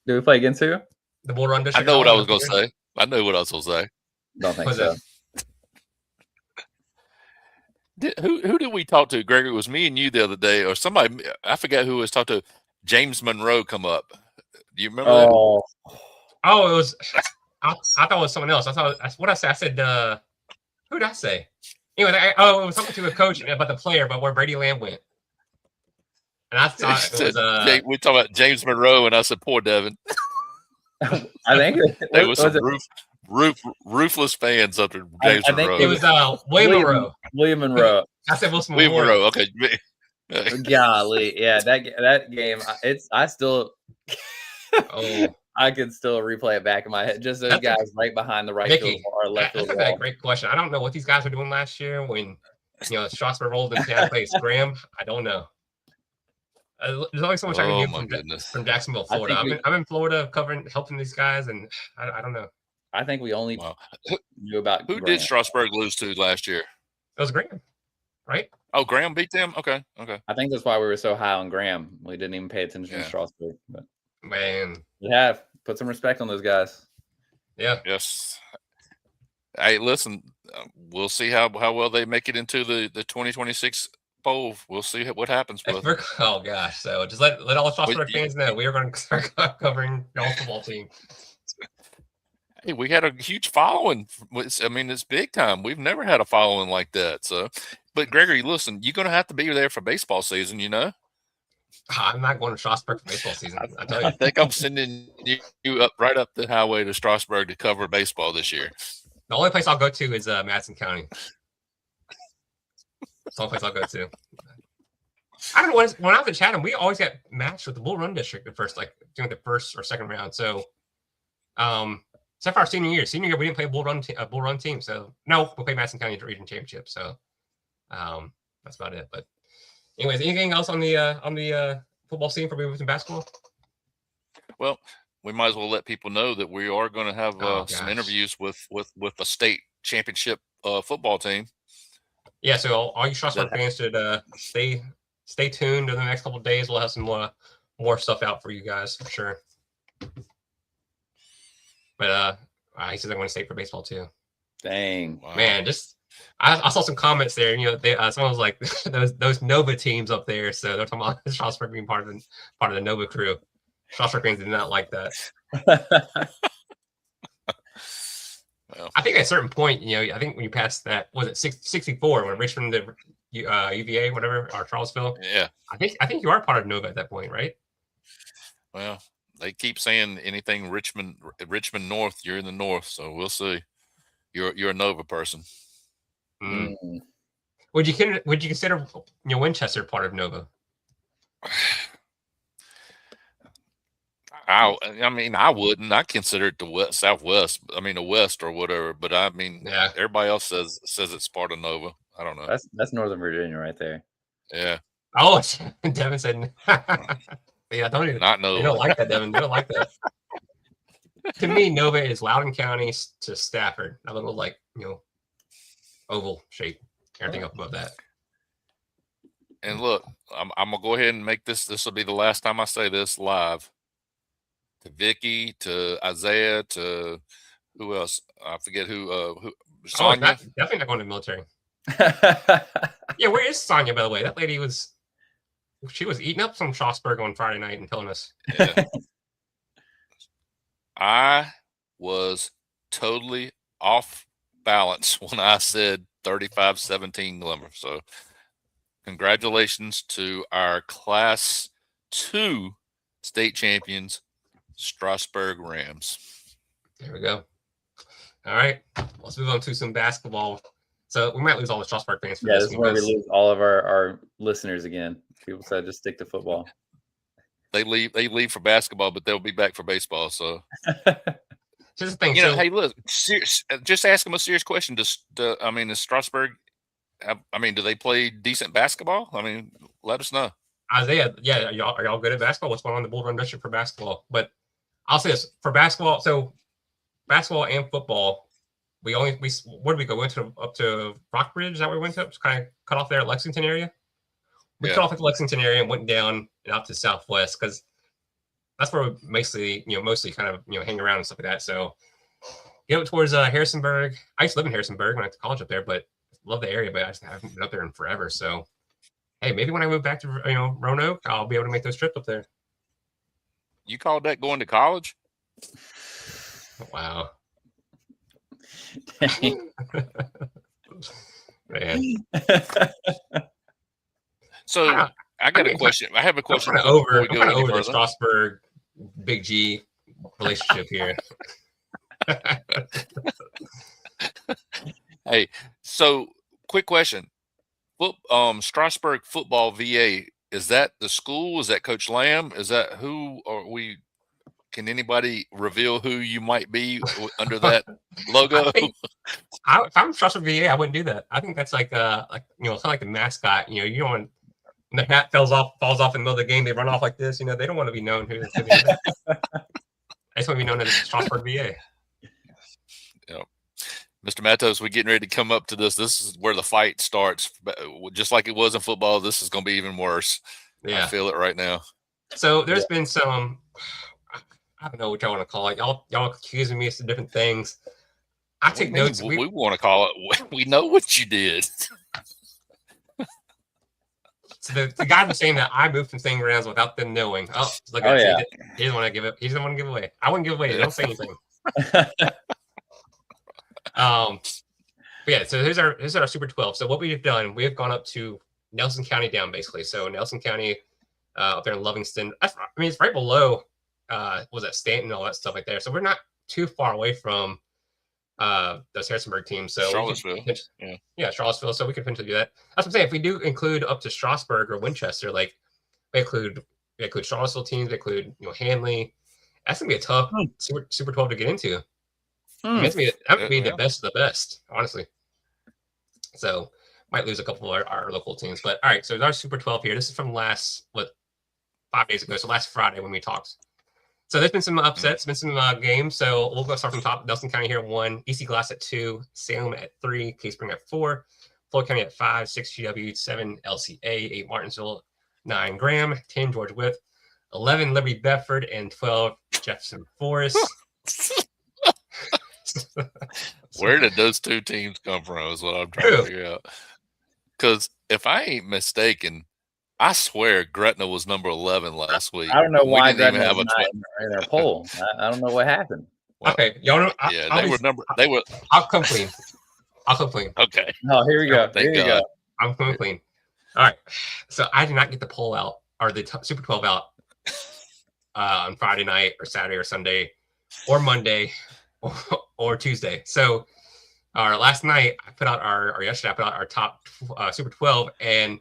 C: Do we play against who?
A: The Bull Run
B: I
A: District.
B: know what I was going to say.
C: Don't think so.
B: Who did we talk to, Gregory? It was me and you the other day, or somebody. I forget who was talking to. James Monroe come up. Do you remember that?
A: Oh, it was. I thought it was someone else. I thought what I said. I said, who did I say? Anyway, it was talking to a coach about the player, but where Brady Lamb went. And I thought it was.
B: We talked about James Monroe, and I said, "Poor Devin."
C: I think
B: there was some ruthless fans up there. James Monroe.
A: It was William Monroe.
C: William Monroe.
A: I said Wilson
B: William
A: Monroe.
B: Okay.
C: Golly, yeah, that game. I still. I could still replay it back in my head. Just those guys right behind the right field or left field wall.
A: That's a great question. I don't know what these guys were doing last year when Strasburg rolled into town to play Scram. I don't know. There's only so much I can do from Jacksonville, Florida. I'm in Florida helping these guys, and I don't know.
C: I think we only knew about
B: who did Strasburg lose to last year?
A: It was Graham, right?
B: Oh, Graham beat them? Okay.
C: I think that's why we were so high on Graham. We didn't even pay attention to Strasburg. But
A: man,
C: we have put some respect on those guys.
A: Yeah.
B: Yes. Hey, listen, we'll see how well they make it into the 2026 poll. We'll see what happens with.
A: Oh gosh! So just let all the Strasburg fans know we are going to start covering your football team.
B: Hey, we had a huge following. I mean, it's big time. We've never had a following like that. So, but Gregory, listen, you're going to have to be there for baseball season.
A: I'm not going to Strasburg for baseball season. I tell you.
B: I think I'm sending you right up the highway to Strasburg to cover baseball this year.
A: The only place I'll go to is Madison County. That's the only place I'll go to. I don't know when I was at Chatham, we always got matched with the Bull Run District during the first or second round. So, except for our senior year, we didn't play a Bull Run team. So no, we played Madison County Region Championship. So, that's about it. But anyways, anything else on the football scene for moving to basketball?
B: Well, we might as well let people know that we are going to have some interviews with the state championship football team.
A: Yeah, so all you Strasburg fans should stay tuned in the next couple of days. We'll have some more stuff out for you guys for sure. But he says I want to stay for baseball too.
C: Dang,
A: man! I saw some comments there. Someone was like those Nova teams up there. So they're talking about Strasburg being part of the Nova crew. Strasburg fans did not like that.
B: Well,
A: I think at a certain point, I think when you pass that, was it 64 when Richmond did UVA, whatever, or Charlottesville?
B: Yeah.
A: I think you are part of Nova at that point, right?
B: Well, they keep saying anything Richmond North, you're in the North, so we'll see. You're a Nova person.
A: Mm. Would you consider Winchester part of Nova?
B: I mean, I wouldn't. I consider it the Southwest. I mean, the West or whatever. But I mean, everybody else says it's part of Nova. I don't know.
C: That's Northern Virginia right there.
B: Yeah.
A: Oh, Devin said. Yeah,
B: not Nova.
A: They don't like that, Devin. They don't like that. To me, Nova is Loudoun County to Stafford. A little oval shape. Everything up above that.
B: And look, I'm gonna go ahead and make this. This will be the last time I say this live. To Vicky, to Isaiah, to who else? I forget who. Sonia.
A: Definitely not going to the military. Yeah, where is Sonia, by the way? That lady was eating up some Strasburg on Friday night and telling us.
B: Yeah. I was totally off balance when I said 35-17 Glenvar. So congratulations to our Class 2 state champions, Strasburg Rams.
A: There we go. All right. Let's move on to some basketball. So we might lose all the Strasburg fans for this.
C: This is where we lose all of our listeners again. People said just stick to football.
B: They leave for basketball, but they'll be back for baseball. So
A: just the thing.
B: Hey, look, just ask them a serious question. Does Strasburg do they play decent basketball? I mean, let us know.
A: Isaiah, are y'all good at basketball? What's going on in the Bull Run District for basketball? But I'll say this for basketball. So basketball and football, where did we go? We went up to Rockbridge. Is that where we went to? Just kind of cut off there at Lexington area. we cut off at the Lexington area and went down and out to Southwest because that's where we mostly kind of hang around and stuff like that. So get up towards Harrisonburg. I used to live in Harrisonburg when I went to college up there, but love the area, but I just haven't been up there in forever. So hey, maybe when I move back to Roanoke, I'll be able to make those trips up there.
B: You called that going to college?
A: Wow. Man.
B: So I got a question. I have a question.
A: I'm over the Strasburg Big G relationship here.
B: Hey, so quick question. Strasburg Football VA, is that the school? Is that Coach Lamb? Is that who are we? Can anybody reveal who you might be under that logo?
A: If I'm Strasburg VA, I wouldn't do that. I think that's like kind of like the mascot. You don't want when the hat falls off in the middle of the game, they run off like this. They don't want to be known who. I just want to be known as Strasburg VA.
B: Yeah. Mr. Matos, we're getting ready to come up to this. This is where the fight starts. Just like it was in football, this is going to be even worse. Yeah. I feel it right now.
A: So there's been some, I don't know what y'all want to call it. Y'all accusing me of some different things. I take notes.
B: We want to call it. We know what you did.
A: So the guy was saying that I moved some things around without them knowing. Oh, look, he doesn't want to give it. He doesn't want to give away. I wouldn't give away. Don't say anything. But yeah, so here's our Super 12. So what we've done, we have gone up to Nelson County down basically. So Nelson County up there in Livingston. It's right below was that Stanton and all that stuff like there. So we're not too far away from those Harrisonburg teams. So
B: Charlottesville.
A: Charlottesville. So we could potentially do that. That's what I'm saying. If we do include up to Strasburg or Winchester, like we include Charlottesville teams, we include Hanley. That's gonna be a tough Super 12 to get into. That would be the best of the best, honestly. So might lose a couple of our local teams. But all right, so our Super 12 here. This is from 5 days ago. So last Friday when we talked. So there's been some upsets, been some games. So we'll go start from top. Nelson County here at 1, EC Glass at 2, Salem at 3, Case Spring at 4, Floyd County at 5, 6 GW, 7 LCA, 8 Martinsville, 9 Graham, 10 George Wythe, 11 Liberty Bedford, and 12 Jefferson Forest.
B: Where did those two teams come from is what I'm trying to figure out. Because if I ain't mistaken, I swear Gretna was number 11 last week.
C: I don't know why Gretna was not in their poll. I don't know what happened.
A: Well, okay, y'all know.
B: They were.
A: I'll come clean.
B: Okay.
C: Oh, here we go. Here we go.
A: I'm coming clean. All right. So I did not get the poll out or the Super 12 out on Friday night or Saturday or Sunday or Monday or Tuesday. So last night yesterday I put out our top Super 12, and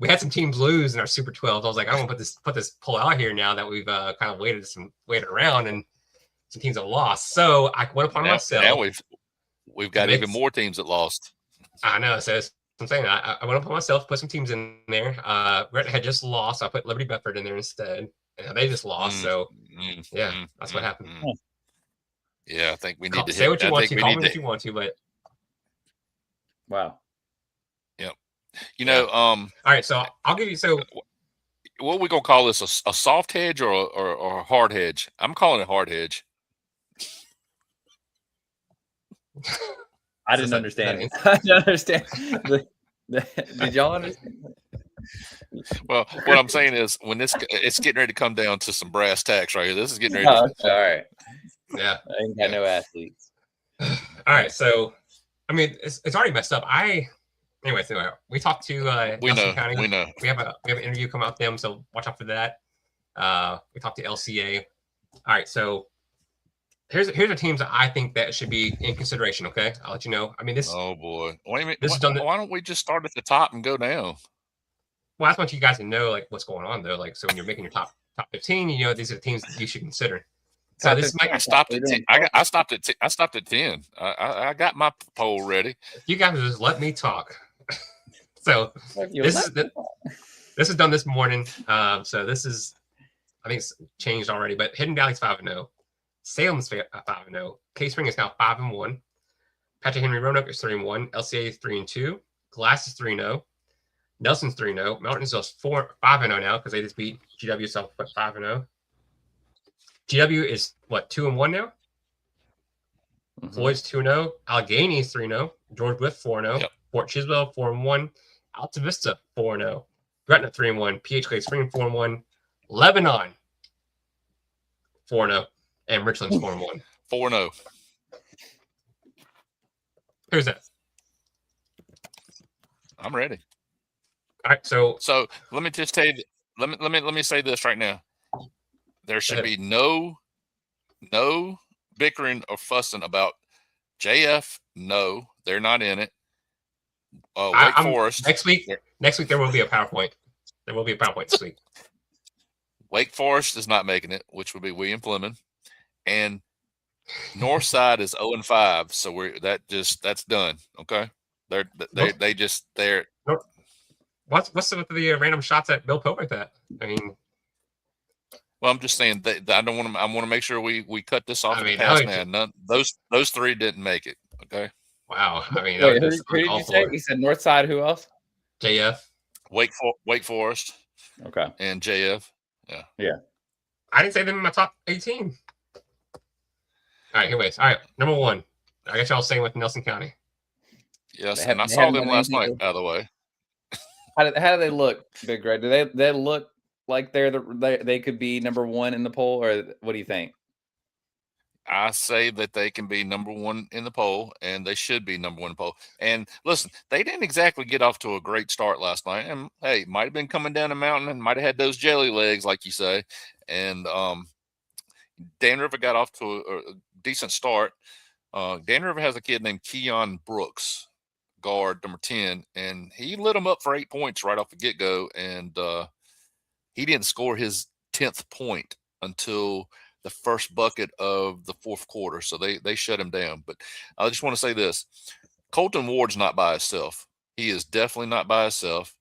A: we had some teams lose in our Super 12. I was like, I don't want to put this poll out here now that we've kind of waited around and some teams have lost. So I went upon myself.
B: Now we've got even more teams that lost.
A: I know. So I'm saying I went upon myself, put some teams in there. Gretna had just lost. So I put Liberty Bedford in there instead, and they just lost. So that's what happened.
B: Yeah, I think we need to
A: say what you want to. Call me what you want to, but
C: wow.
B: All
A: right, so I'll give you. So,
B: what are we gonna call this? A soft hedge or a hard hedge? I'm calling it hard hedge.
C: I didn't understand. I didn't understand. Did y'all understand?
B: Well, what I'm saying is, when it's getting ready to come down to some brass tacks right here. This is getting ready.
C: All right.
A: Yeah,
C: I ain't got no athletes.
A: All right, so it's already messed up. Anyway, so we talked to Nelson County.
B: We know.
A: We have an interview coming out with them, so watch out for that. We talked to LCA. All right, so here's the teams that I think that should be in consideration. Okay, I'll let you know. This.
B: Oh boy, wait a minute. Why don't we just start at the top and go down?
A: Well, I just want you guys to know what's going on though. So when you're making your top 15, these are the teams that you should consider. So this might.
B: I stopped at 10. I stopped at 10. I got my poll ready.
A: You guys just let me talk. So this is done this morning. So this is, I think it's changed already, but Hidden Valley's 5-0. Salem's 5-0. Case Spring is now 5-1. Patrick Henry Roanoke is 3-1. LCA is 3-2. Glass is 3-0. Nelson's 3-0. Mountain's just 5-0 now because they just beat GW South 5-0. GW is what 2-1 now. Floyd's 2-0. Allegheny's 3-0. George Wythe 4-0.
B: Yep.
A: Fort Chiswell 4-1. Alta Vista 4-0. Gretna 3-1. PH Spring 4-1. Lebanon 4-0. And Richland's 4-1.
B: 4-0.
A: Who's that?
B: I'm ready.
A: All right, so
B: let me just tell you. Let me say this right now. There should be no bickering or fussing about JF. No, they're not in it. Wake Forest
A: next week there will be a PowerPoint. There will be a PowerPoint this week.
B: Wake Forest is not making it, which would be William Fleming, and Northside is 0-5. So that's done. Okay, they're.
A: What's with the random shots at Bill Pope like that? I mean,
B: well, I'm just saying that I don't want to. I want to make sure we cut this off.
A: I
B: past,
A: mean,
B: man. Those three didn't make it. Okay.
A: Wow. I mean,
C: wait, who did you say? He said Northside. Who else?
A: JF.
B: Wake Forest.
C: Okay.
B: And JF.
C: Yeah.
A: I didn't say them in my top 18. All right. Anyways, all right. Number 1. I guess y'all staying with Nelson County.
B: Yes, and I saw them last night. By the way.
C: How do they look, Big Greg? Do they look like they could be number 1 in the poll, or what do you think?
B: I say that they can be number 1 in the poll, and they should be number 1 in the poll. And listen, they didn't exactly get off to a great start last night. And hey, might have been coming down the mountain and might have had those jelly legs, like you say. And Dan River got off to a decent start. Dan River has a kid named Keon Brooks, guard number 10, and he lit them up for 8 points right off the get-go. And he didn't score his 10th point until the first bucket of the fourth quarter. So they shut him down. But I just want to say this. Colton Ward's not by himself. He is definitely not by himself.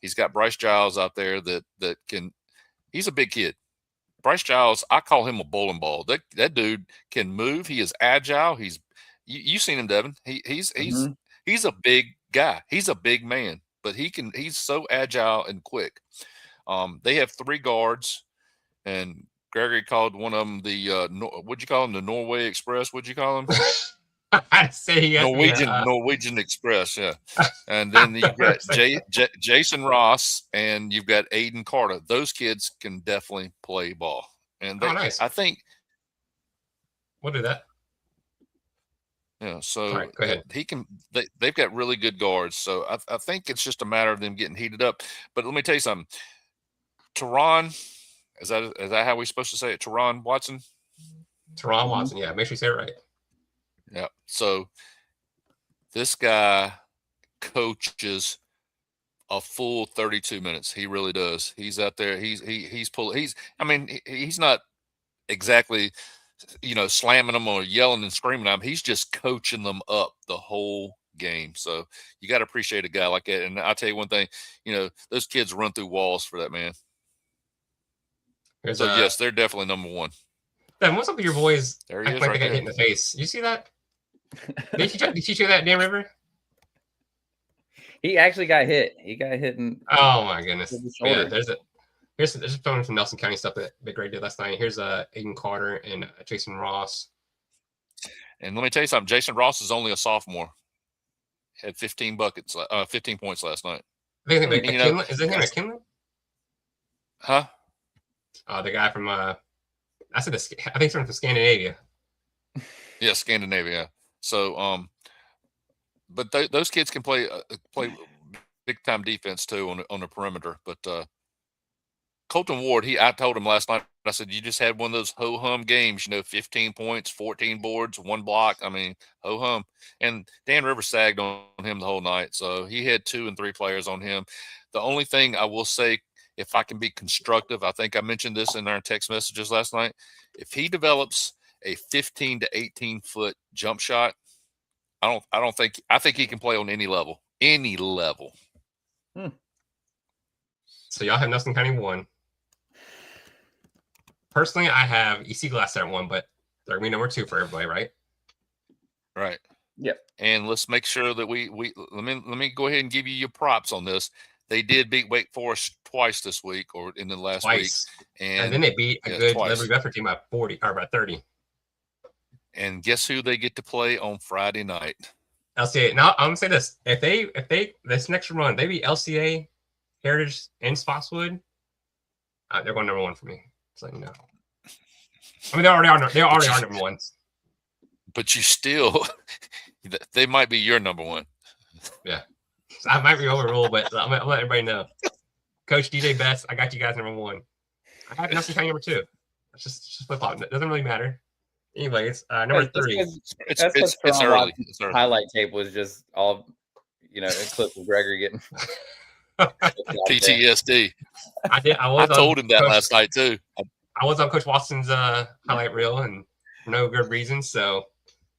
B: He's got Bryce Giles out there that can – he's a big kid. Bryce Giles, I call him a bowling ball. That dude can move. He is agile. You've seen him, Devin. He's a big guy. He's a big man, but he's so agile and quick. They have 3 guards, and Gregory called one of them what'd you call him? The Norway Express? What'd you call him?
A: I'd say
B: Norwegian Express, yeah. And then you've got Jason Ross, and you've got Aiden Carter. Those kids can definitely play ball. And
A: nice.
B: I think
A: we'll do that.
B: Yeah, so
A: right, go ahead.
B: They've got really good guards. So I think it's just a matter of them getting heated up. But let me tell you something. Teron, is that how we're supposed to say it? Teron Watson?
A: Teron Watson, yeah. Make sure you say it right.
B: Yeah. So this guy coaches a full 32 minutes. He really does. He's out there. He's pulling. He's not exactly, slamming them or yelling and screaming at them. He's just coaching them up the whole game. So you got to appreciate a guy like that. And I'll tell you one thing, those kids run through walls for that, man. Yes, they're definitely number 1.
A: Ben, what's up with your boys?
B: There he is,
A: like
B: right
A: they got hit in the face. You see that? Did you teach you that, Dan River?
C: He actually got hit. He got hit in.
A: Oh my goodness!
C: Yeah,
A: there's some Nelson County stuff that Big Ray did last night. Here's Aiden Carter and Jason Ross.
B: And let me tell you something. Jason Ross is only a sophomore. Had 15 points last night.
A: Is it him McKinley?
B: Huh?
A: The guy from I think he's from Scandinavia.
B: Yeah, Scandinavia. So, but those kids can play big time defense too on the perimeter. But Colton Ward, I told him last night. I said, you just had one of those ho hum games. 15 points, 14 boards, 1 block. I mean, ho hum. And Dan Rivers sagged on him the whole night, so he had 2 and 3 players on him. The only thing I will say, if I can be constructive, I think I mentioned this in our text messages last night. If he develops a 15 to 18 foot jump shot, I think he can play on any level. Any level.
A: So y'all have Nelson County 1. Personally, I have EC Glass at 1, but they're going to be number 2 for everybody, right?
B: Right.
C: Yep.
B: And let's make sure that we let me go ahead and give you your props on this. They did beat Wake Forest twice this week, or in the last week,
A: and then they beat a good Liberty Bedford team by 40 or by 30.
B: And guess who they get to play on Friday night?
A: LCA. Now I'm gonna say this: if they this next run they beat LCA, Heritage, and Spotswood, they're going number 1 for me. Just letting you know. I mean, they already are number 1.
B: But you still, they might be your number 1.
A: Yeah, so I might be overruled, but I'm gonna let everybody know. Coach DJ Best, I got you guys number 1. I have Nelson County number 2. It's just flip flop. It doesn't really matter. Anyways, number 3.
B: It's early.
C: Highlight tape was just all, a clip of Gregory getting
B: PTSD.
A: I
B: told him that last night too.
A: I was on Coach Watson's highlight reel, and for no good reason, so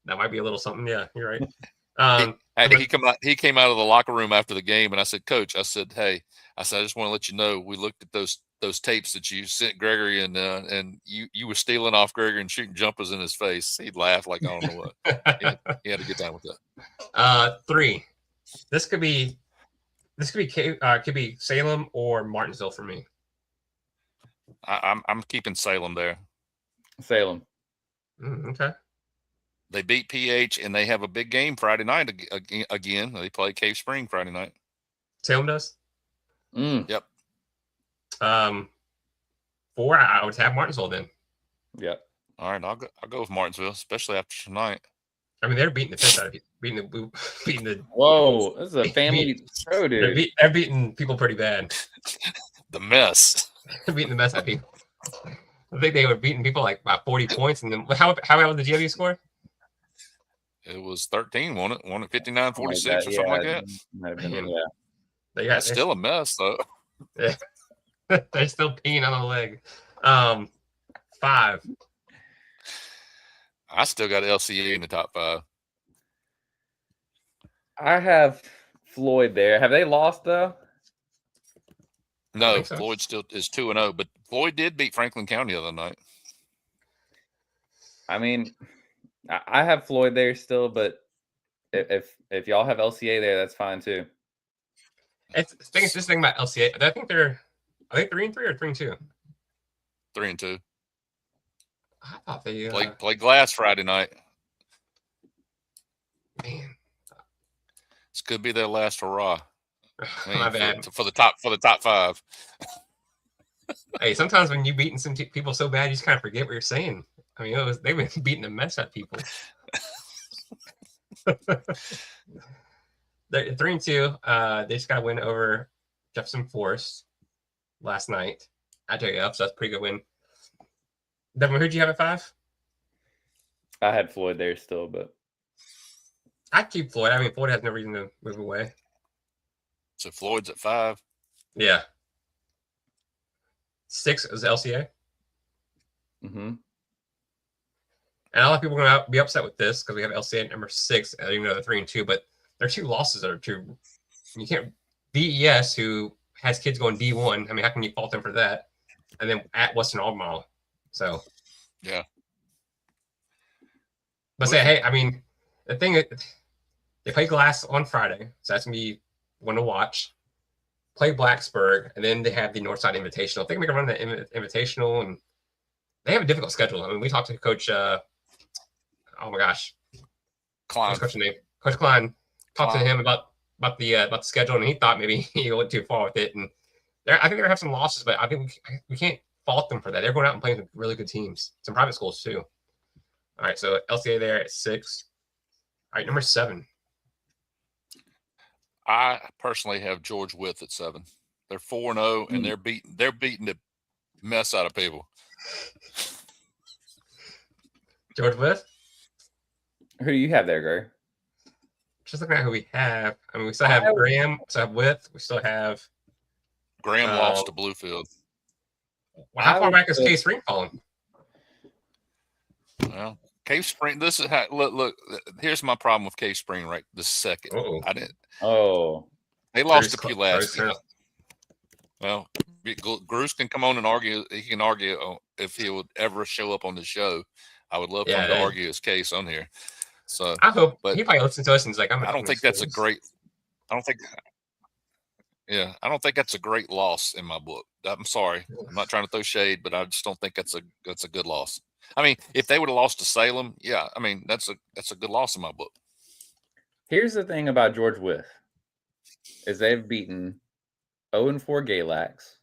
A: that might be a little something. Yeah, you're right.
B: He came out of the locker room after the game, and I said, Coach, I said, hey, I just want to let you know we looked at those tapes that you sent Gregory, and you were stealing off Gregory and shooting jumpers in his face. He'd laugh like I don't know what. He had a good time with
A: that. 3. This could be Salem or Martinsville for me.
B: I'm keeping Salem there.
C: Salem.
A: Okay.
B: They beat PH, and they have a big game Friday night again. They play Cave Spring Friday night.
A: Salem does?
B: Yep.
A: 4, I would have Martinsville then.
C: Yep.
B: All right, I'll go with Martinsville, especially after tonight.
A: I mean, they're beating the piss out of you. Beating the.
C: Whoa, this is a family show, dude.
A: They're beating people pretty bad.
B: The mess.
A: They're beating the mess out of people. I think they were beating people like by 40 points. And then how did the GW score?
B: It was 13, wasn't it? 59-46 or something like that.
C: Might have been,
B: That's still a mess, though.
A: Yeah. They're still peeing on the leg. 5.
B: I still got LCA in the top 5.
C: I have Floyd there. Have they lost though?
B: No, so. Floyd still is 2-0, but Floyd did beat Franklin County the other night.
C: I mean, I have Floyd there still, but if y'all have LCA there, that's fine too.
A: It's this thing about LCA. I think they're 3-3 or 3-2.
B: 3-2.
A: I thought they
B: play Glass Friday night.
A: Man,
B: this could be their last hurrah.
A: My bad.
B: For the top 5.
A: Hey, sometimes when you're beating some people so bad, you just kind of forget what you're saying. I mean, they've been beating the mess out of people. They're 3-2. They just got a win over Jefferson Forest last night. I took it up, so that's a pretty good win. Devin, who'd you have at 5?
C: I had Floyd there still, but
A: I'd keep Floyd. I mean, Floyd has no reason to move away.
B: So Floyd's at 5.
A: Yeah. 6 is LCA.
C: Mm-hmm.
A: And a lot of people are going to be upset with this because we have LCA at number 6, even though they're 3-2. But there are 2 losses that are true. You can't. VES, who has kids going D1. I mean, how can you fault them for that? And then at Western Albemarle. So.
B: Yeah.
A: But say, hey, I mean, the thing is, they play Glass on Friday, so that's going to be one to watch. Play Blacksburg, and then they have the Northside Invitational. I think we can run the Invitational, and they have a difficult schedule. I mean, we talked to Coach. Oh my gosh,
B: Klein.
A: What's Coach's name? Coach Klein. Talked to him about the schedule, and he thought maybe he went too far with it. And I think they're gonna have some losses, but I think we can't fault them for that. They're going out and playing with really good teams, some private schools too. All right, so LCA there at 6. All right, number 7.
B: I personally have George Wythe at 7. They're 4-0, and they're beating the mess out of people.
A: George Wythe?
C: Who do you have there, Gary?
A: Just looking at who we have. I mean, we still have Graham. We still have Wythe. We still have
B: Graham lost to Bluefield.
A: Well, how far back is Cave Spring falling?
B: Well, Cave Spring. This is how. Look. Here's my problem with Cave Spring right this second.
A: Uh-oh.
B: I didn't.
C: Oh,
B: they lost to Pulaski. Well, Bruce can come on and argue. He can argue if he would ever show up on the show. I would love for him to argue his case on here. So
A: I hope
B: but
A: he probably listens to us and is like,
B: I don't think that's a great. I don't think. Yeah, I don't think that's a great loss in my book. I'm sorry. I'm not trying to throw shade, but I just don't think that's a good loss. I mean, if they would have lost to Salem, yeah, I mean that's a good loss in my book.
C: Here's the thing about George Wythe is they've beaten 0-4 Galax.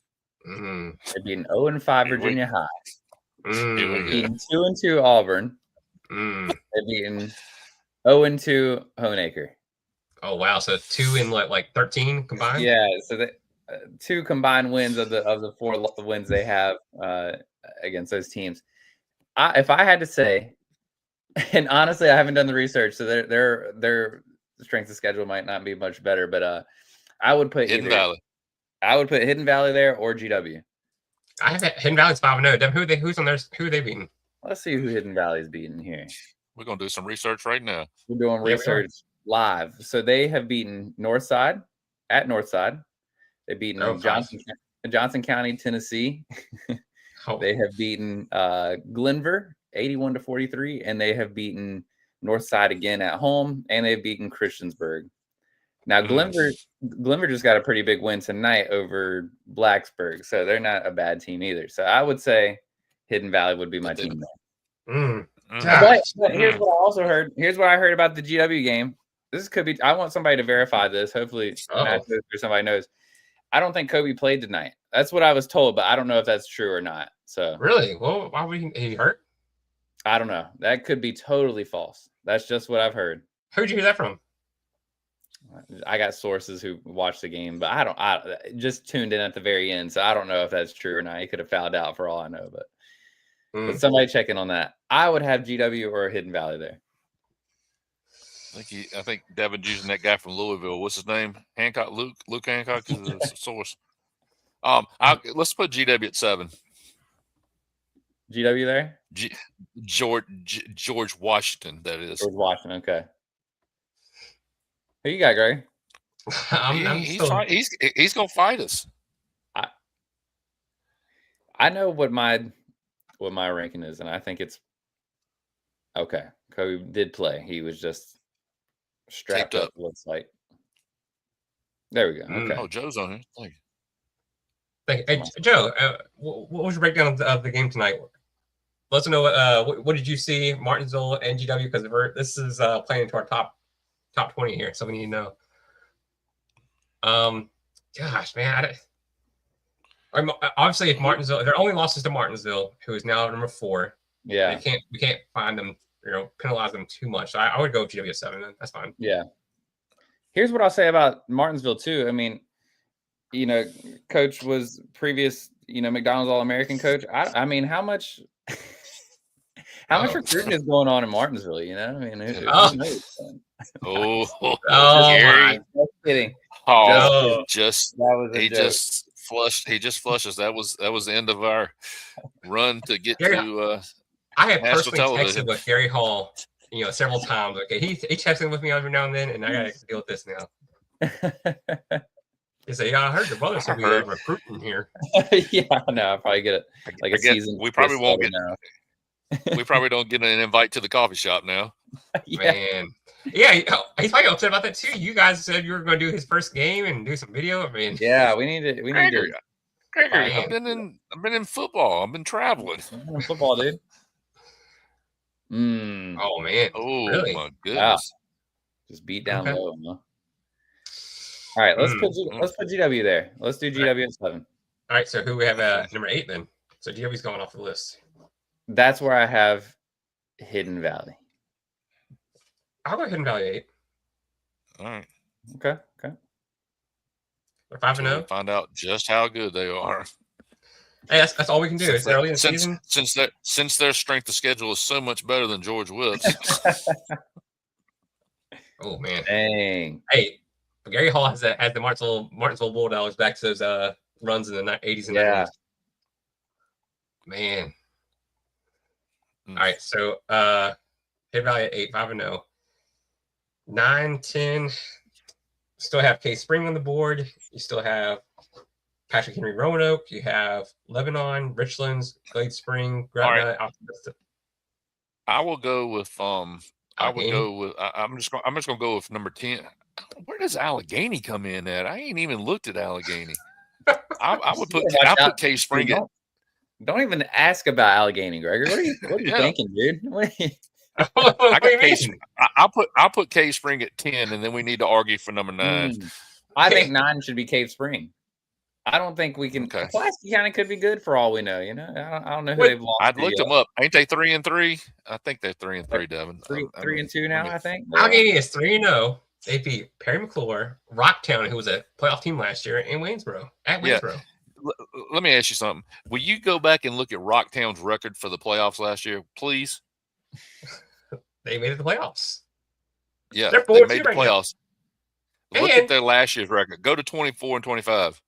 C: They've beaten 0-5 Virginia High. They've beaten 2-2 Auburn. They've beaten 0-2 Honaker.
A: Oh wow! So 2 in like 13 combined.
C: Yeah, so that 2 combined wins of the 4 wins they have against those teams. If I had to say, and honestly, I haven't done the research, so their strength of schedule might not be much better. But I would put
B: Hidden Valley.
C: I would put Hidden Valley there or GW.
A: I have Hidden Valley's 5-0. Who's on theirs? Who are they beating?
C: Let's see who Hidden Valley's beaten here.
B: We're gonna do some research right now.
C: We're doing research live. So they have beaten Northside at Northside. They've beaten Johnson County, Tennessee. They have beaten Glenvar 81-43, and they have beaten Northside again at home, and they've beaten Christiansburg. Now Glenvar just got a pretty big win tonight over Blacksburg, so they're not a bad team either. So I would say Hidden Valley would be my team there. But here's what I also heard. Here's what I heard about the GW game. This could be. I want somebody to verify this. Hopefully, Matt or somebody knows. I don't think Kobe played tonight. That's what I was told, but I don't know if that's true or not. So
A: really, well, why would he hurt?
C: I don't know. That could be totally false. That's just what I've heard.
A: Who'd you hear that from?
C: I got sources who watched the game, but I just tuned in at the very end, so I don't know if that's true or not. He could have fouled out for all I know, but somebody checking on that. I would have GW or Hidden Valley there.
B: I think Devin's using that guy from Louisville. What's his name? Hancock. Luke Hancock is the source. Let's put GW at 7.
C: GW there?
B: George Washington, that is.
C: George Washington, okay. Who you got, Greg?
B: He's gonna fight us.
C: I know what my ranking is, and I think it's okay. Kobe did play. He was just strapped up. Looks like. There we go. Okay.
B: Oh, Joe's on here.
A: Thank you. Hey, Joe, what was your breakdown of the game tonight? Let us know what did you see, Martinsville and GW, because this is playing into our top 20 here, so we need to know. Gosh, man, obviously if Martinsville, their only loss is to Martinsville, who is now number 4.
C: Yeah,
A: we can't find them, penalize them too much. So I would go GW at 7. Then that's fine.
C: Yeah. Here's what I'll say about Martinsville too. I mean, coach was previous, McDonald's All-American coach. I mean, how much recruiting is going on in Martinsville? I mean, who knows?
B: Gary.
C: Just kidding.
B: Oh, he just flushes. That was the end of our run to get to.
A: I have personally texted with Gary Hall, several times. Okay, he texting with me every now and then, and I gotta deal with this now. He said, "Yeah, I heard your brother said we have recruiting here."
C: Yeah, no, I'll probably get it like a season.
B: We probably won't get. We probably don't get an invite to the coffee shop now.
A: Man, yeah, he's probably upset about that too. You guys said you were going to do his first game and do some video. I mean,
C: yeah, we need to.
B: Gregory, I've been in football. I've been traveling.
C: Football, dude.
A: Oh man.
B: Oh
A: really?
B: My goodness.
C: Wow. Just beat down low. Huh? All right, let's put GW there. Let's do GW at 7.
A: All right, so who we have number 8 then? So GW's going off the list.
C: That's where I have Hidden Valley.
A: I'll go Hidden Valley 8.
B: All right.
C: Okay.
A: They're 5-0.
B: Find out just how good they are.
A: Hey, that's all we can do. It's early in the season.
B: Since their strength of schedule is so much better than George Wythe's.
A: Oh man.
C: Dang.
A: Hey, Gary Hall has the Martinsville Bulldogs back to those runs in the 80s and 90s. Man. All right, so Hidden Valley at 8, 5-0. 9, 10. Still have Case Spring on the board. You still have Patrick Henry Roanoke. You have Lebanon, Richlands, Glade Spring, Gretna.
B: Right. I will go with I would
A: Allegheny?
B: go with. I'm just gonna go with number 10. Where does Allegheny come in at? I ain't even looked at Allegheny. I would put. I put K Spring at.
C: Don't even ask about Allegheny, Gregory. What are you
B: Yeah.
C: thinking, dude?
B: I
A: What
B: got
A: do you
B: K.
A: mean?
B: I'll put K Spring at 10, and then we need to argue for number 9.
C: I think 9 should be Cave Spring. I don't think we can.
B: Okay.
C: Pulaski County could be good for all we know. You know, I don't know who
A: Wait,
C: they've lost.
B: I'd looked them up. Ain't they 3-3? I think they're 3-3, Devin.
C: 3-2 now. I think.
A: Allegheny is 3-0. They beat Perry McClure, Rocktown, who was a playoff team last year, and Waynesboro at Waynesboro.
B: Let me ask you something. Will you go back and look at Rocktown's record for the playoffs last year, please?
A: They made it to the playoffs.
B: Yeah,
A: They're
B: they made the
A: right now.
B: playoffs. Look at their last year's record. Go to 24-25.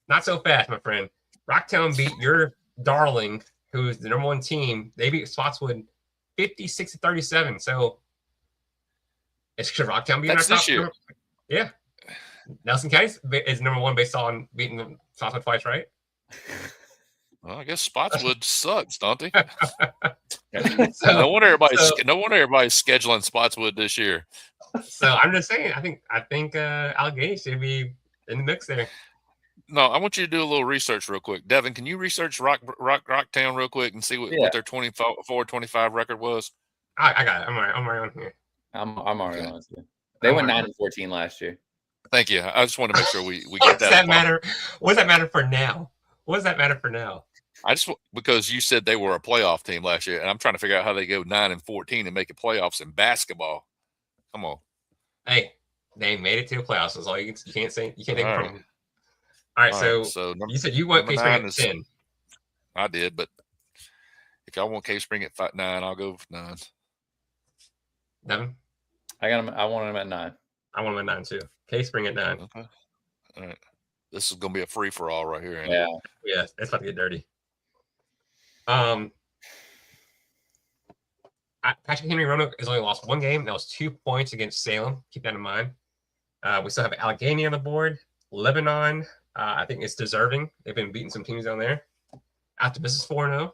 A: Not so fast, my friend. Rocktown beat your darling, who's the number 1 team. They beat Spotswood 56-37. So it's because Rocktown beat
B: That's this year.
A: Yeah. Nelson County is number 1 based on beating Spotswood twice, right?
B: Well, I guess Spotswood sucks, don't they?
A: So,
B: no wonder everybody's scheduling Spotswood this year.
A: So I'm just saying, I think Allegheny should be in the mix there.
B: No, I want you to do a little research real quick. Devin, can you research Rocktown real quick and see what their 24-25 record was?
A: I got it. I'm right on here.
C: I'm already on it. They went 9-14 last year.
B: Thank you. I just want to make sure we
A: What
B: get
A: does that matter? What does that matter for now? What does that matter for now?
B: Because you said they were a playoff team last year, and I'm trying to figure out how they go 9-14 and make it playoffs in basketball. Come on.
A: Hey, they made it to the playoffs. That's all you can't say. You can't take it from them. All right, so you said you want K Spring at 10.
B: I did, but if y'all want K Spring at 9, I'll go with 9.
A: Devin?
C: I want them at 9.
A: I want them at 9 too. K Spring at 9.
B: Okay. All right. This is gonna be a free for all right here.
C: Yeah.
A: Yeah, it's about to get dirty. Patrick Henry Roanoke has only lost 1 game. That was 2 points against Salem. Keep that in mind. We still have Allegheny on the board. Lebanon, I think it's deserving. They've been beating some teams down there. After this is 4-0.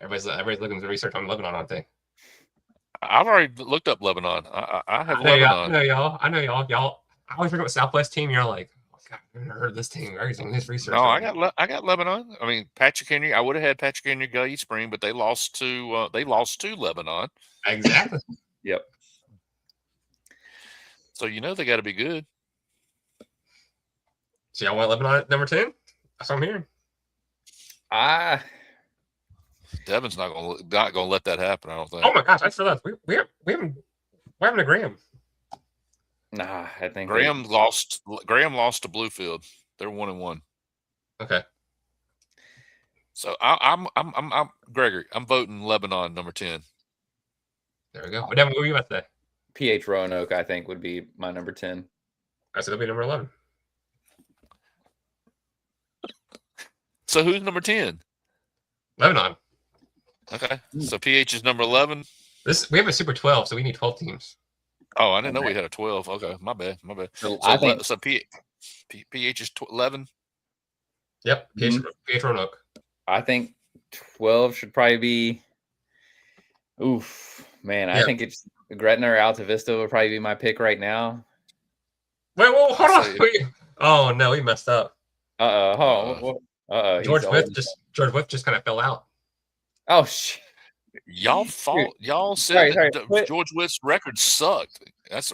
A: Everybody's looking to research on Lebanon, aren't they?
B: I've already looked up Lebanon. I have
A: Lebanon. I know y'all. Y'all. I always bring up Southwest team. You're like, oh God, I've never heard of this team. Everything this research.
B: No, I got Lebanon. I mean, Patrick Henry. I would have had Patrick Henry go East Spring, but they lost to Lebanon.
A: Exactly.
C: Yep.
B: So they got to be good.
A: So y'all want Lebanon at number 10? That's what I'm hearing.
B: Devin's not gonna let that happen. I don't think.
A: Oh my gosh, I forgot. We haven't a Graham.
C: Nah, I think
B: Graham lost to Bluefield. They're 1-1.
A: Okay.
B: So I'm Gregory. I'm voting Lebanon number 10.
A: There we go. Devin, what were you about to say?
C: PH Roanoke, I think, would be my number 10.
A: I said it'll be number 11.
B: So who's number 10?
A: Lebanon.
B: Okay. So PH is number 11.
A: We have a Super 12, so we need 12 teams.
B: Oh, I didn't know we had a 12. Okay, my bad.
C: So
B: PH is 11.
A: Yep, PH Roanoke.
C: I think 12 should probably be. Oof, man! I think it's Gretna or Alta Vista would probably be my pick right now.
A: Wait, hold on. Oh no, we messed up. George Wythe just kind of fell out.
C: Oh shit!
B: Y'all said that George Wythe's record sucked. That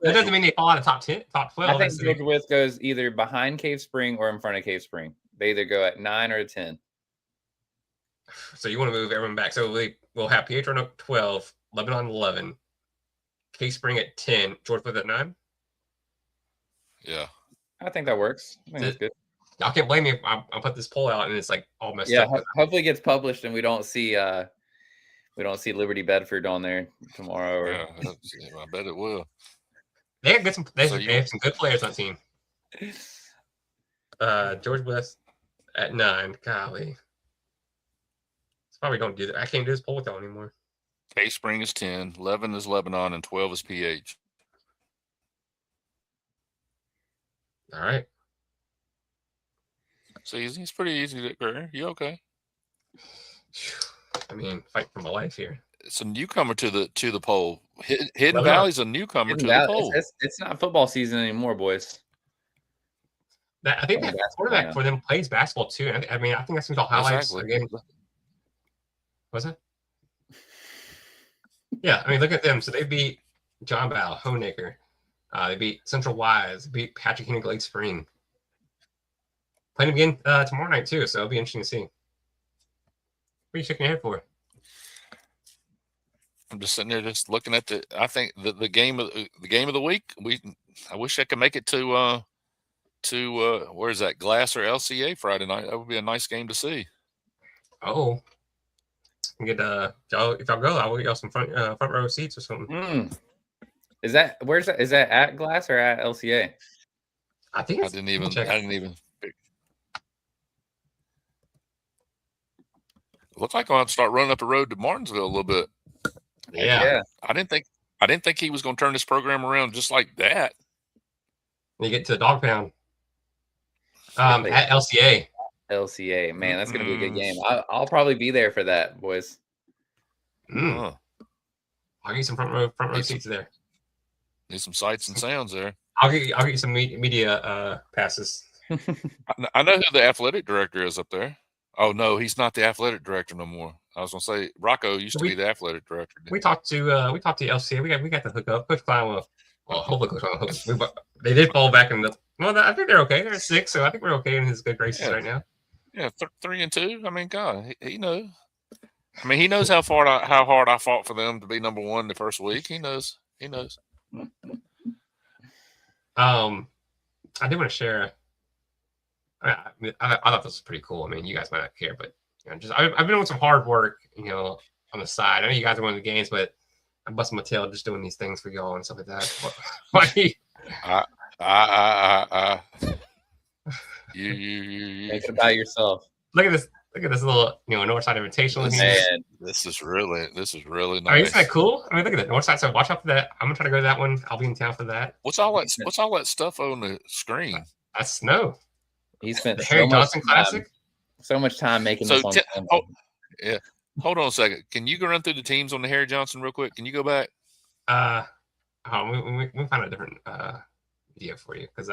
A: doesn't mean they fall out of top 10, top 12.
C: I think George Wythe goes either behind Cave Spring or in front of Cave Spring. They either go at 9 or 10.
A: So you want to move everyone back. So we'll have PH Roanoke 12, Lebanon 11, Cave Spring at 10, George Wythe at 9.
B: Yeah,
C: I think that works. I think that's good.
A: Y'all can't blame me if I put this poll out and it's like all messed up.
C: Yeah, hopefully it gets published and we don't see Liberty Bedford on there tomorrow.
B: Yeah, I bet it will.
A: They have some good players on the team. George West at 9. Golly. It's probably going to do that. I can't do this poll with y'all anymore.
B: Cave Spring is 10, 11 is Lebanon, and 12 is PH.
A: All right.
B: So it's pretty easy. You okay?
A: I mean, fight for my life here.
B: It's a newcomer to the poll. Hidden
A: Well,
B: Valley's a newcomer to the poll.
C: It's not football season anymore, boys.
A: I think that quarterback for them plays basketball too. I mean, I think that's all highlights again. Was it? Yeah, I mean, look at them. So they beat John Bell, Honecker. They beat Central Wise. They beat Patrick Hennig Lake Spring. Playing again tomorrow night too, so it'll be interesting to see. What are you shaking your head for?
B: I'm just sitting there, just looking at I think the game of the week. I wish I could make it to where is that, Glass or LCA Friday night? That would be a nice game to see.
A: Oh, get if y'all go, I will get y'all some front row seats or something.
C: Is that where's that? Is that at Glass or at LCA?
A: I think
B: I didn't even. It looks like I'll have to start running up the road to Martinsville a little bit.
A: Yeah.
B: I didn't think he was going to turn this program around just like that.
A: You get to the Dog Pound. At LCA.
C: LCA, man, that's going to be a good game. I'll probably be there for that, boys.
A: I'll get you some front row seats there.
B: Need some sights and sounds there.
A: I'll get you some media passes.
B: I know who the athletic director is up there. Oh no, he's not the athletic director no more. I was gonna say Rocco used to be the athletic director.
A: We talked to LCA. We got the hookup. Coach Klein will hopefully Coach Klein will hook up. They did fall back in the. Well, I think they're okay. They're 6, so I think we're okay in his good graces right now.
B: Yeah, 3-2. I mean, God, he knows. I mean, he knows how hard I fought for them to be number 1 the first week. He knows.
A: I did want to share. I thought this was pretty cool. I mean, you guys might not care, but I've been doing some hard work, on the side. I know you guys are winning the games, but I'm busting my tail just doing these things for y'all and stuff like that.
C: You make it by yourself.
A: Look at this little Northside Invitational here.
B: This is really nice.
A: I mean, isn't that cool? I mean, look at that Northside. So watch out for that. I'm gonna try to go to that one. I'll be in town for that.
B: What's all that stuff on the screen?
A: That's snow.
C: He spent
A: the Harry Johnson Classic.
C: So much time making this on.
B: Yeah. Hold on a second. Can you go run through the teams on the Harry Johnson real quick? Can you go back?
A: We find a different video for you because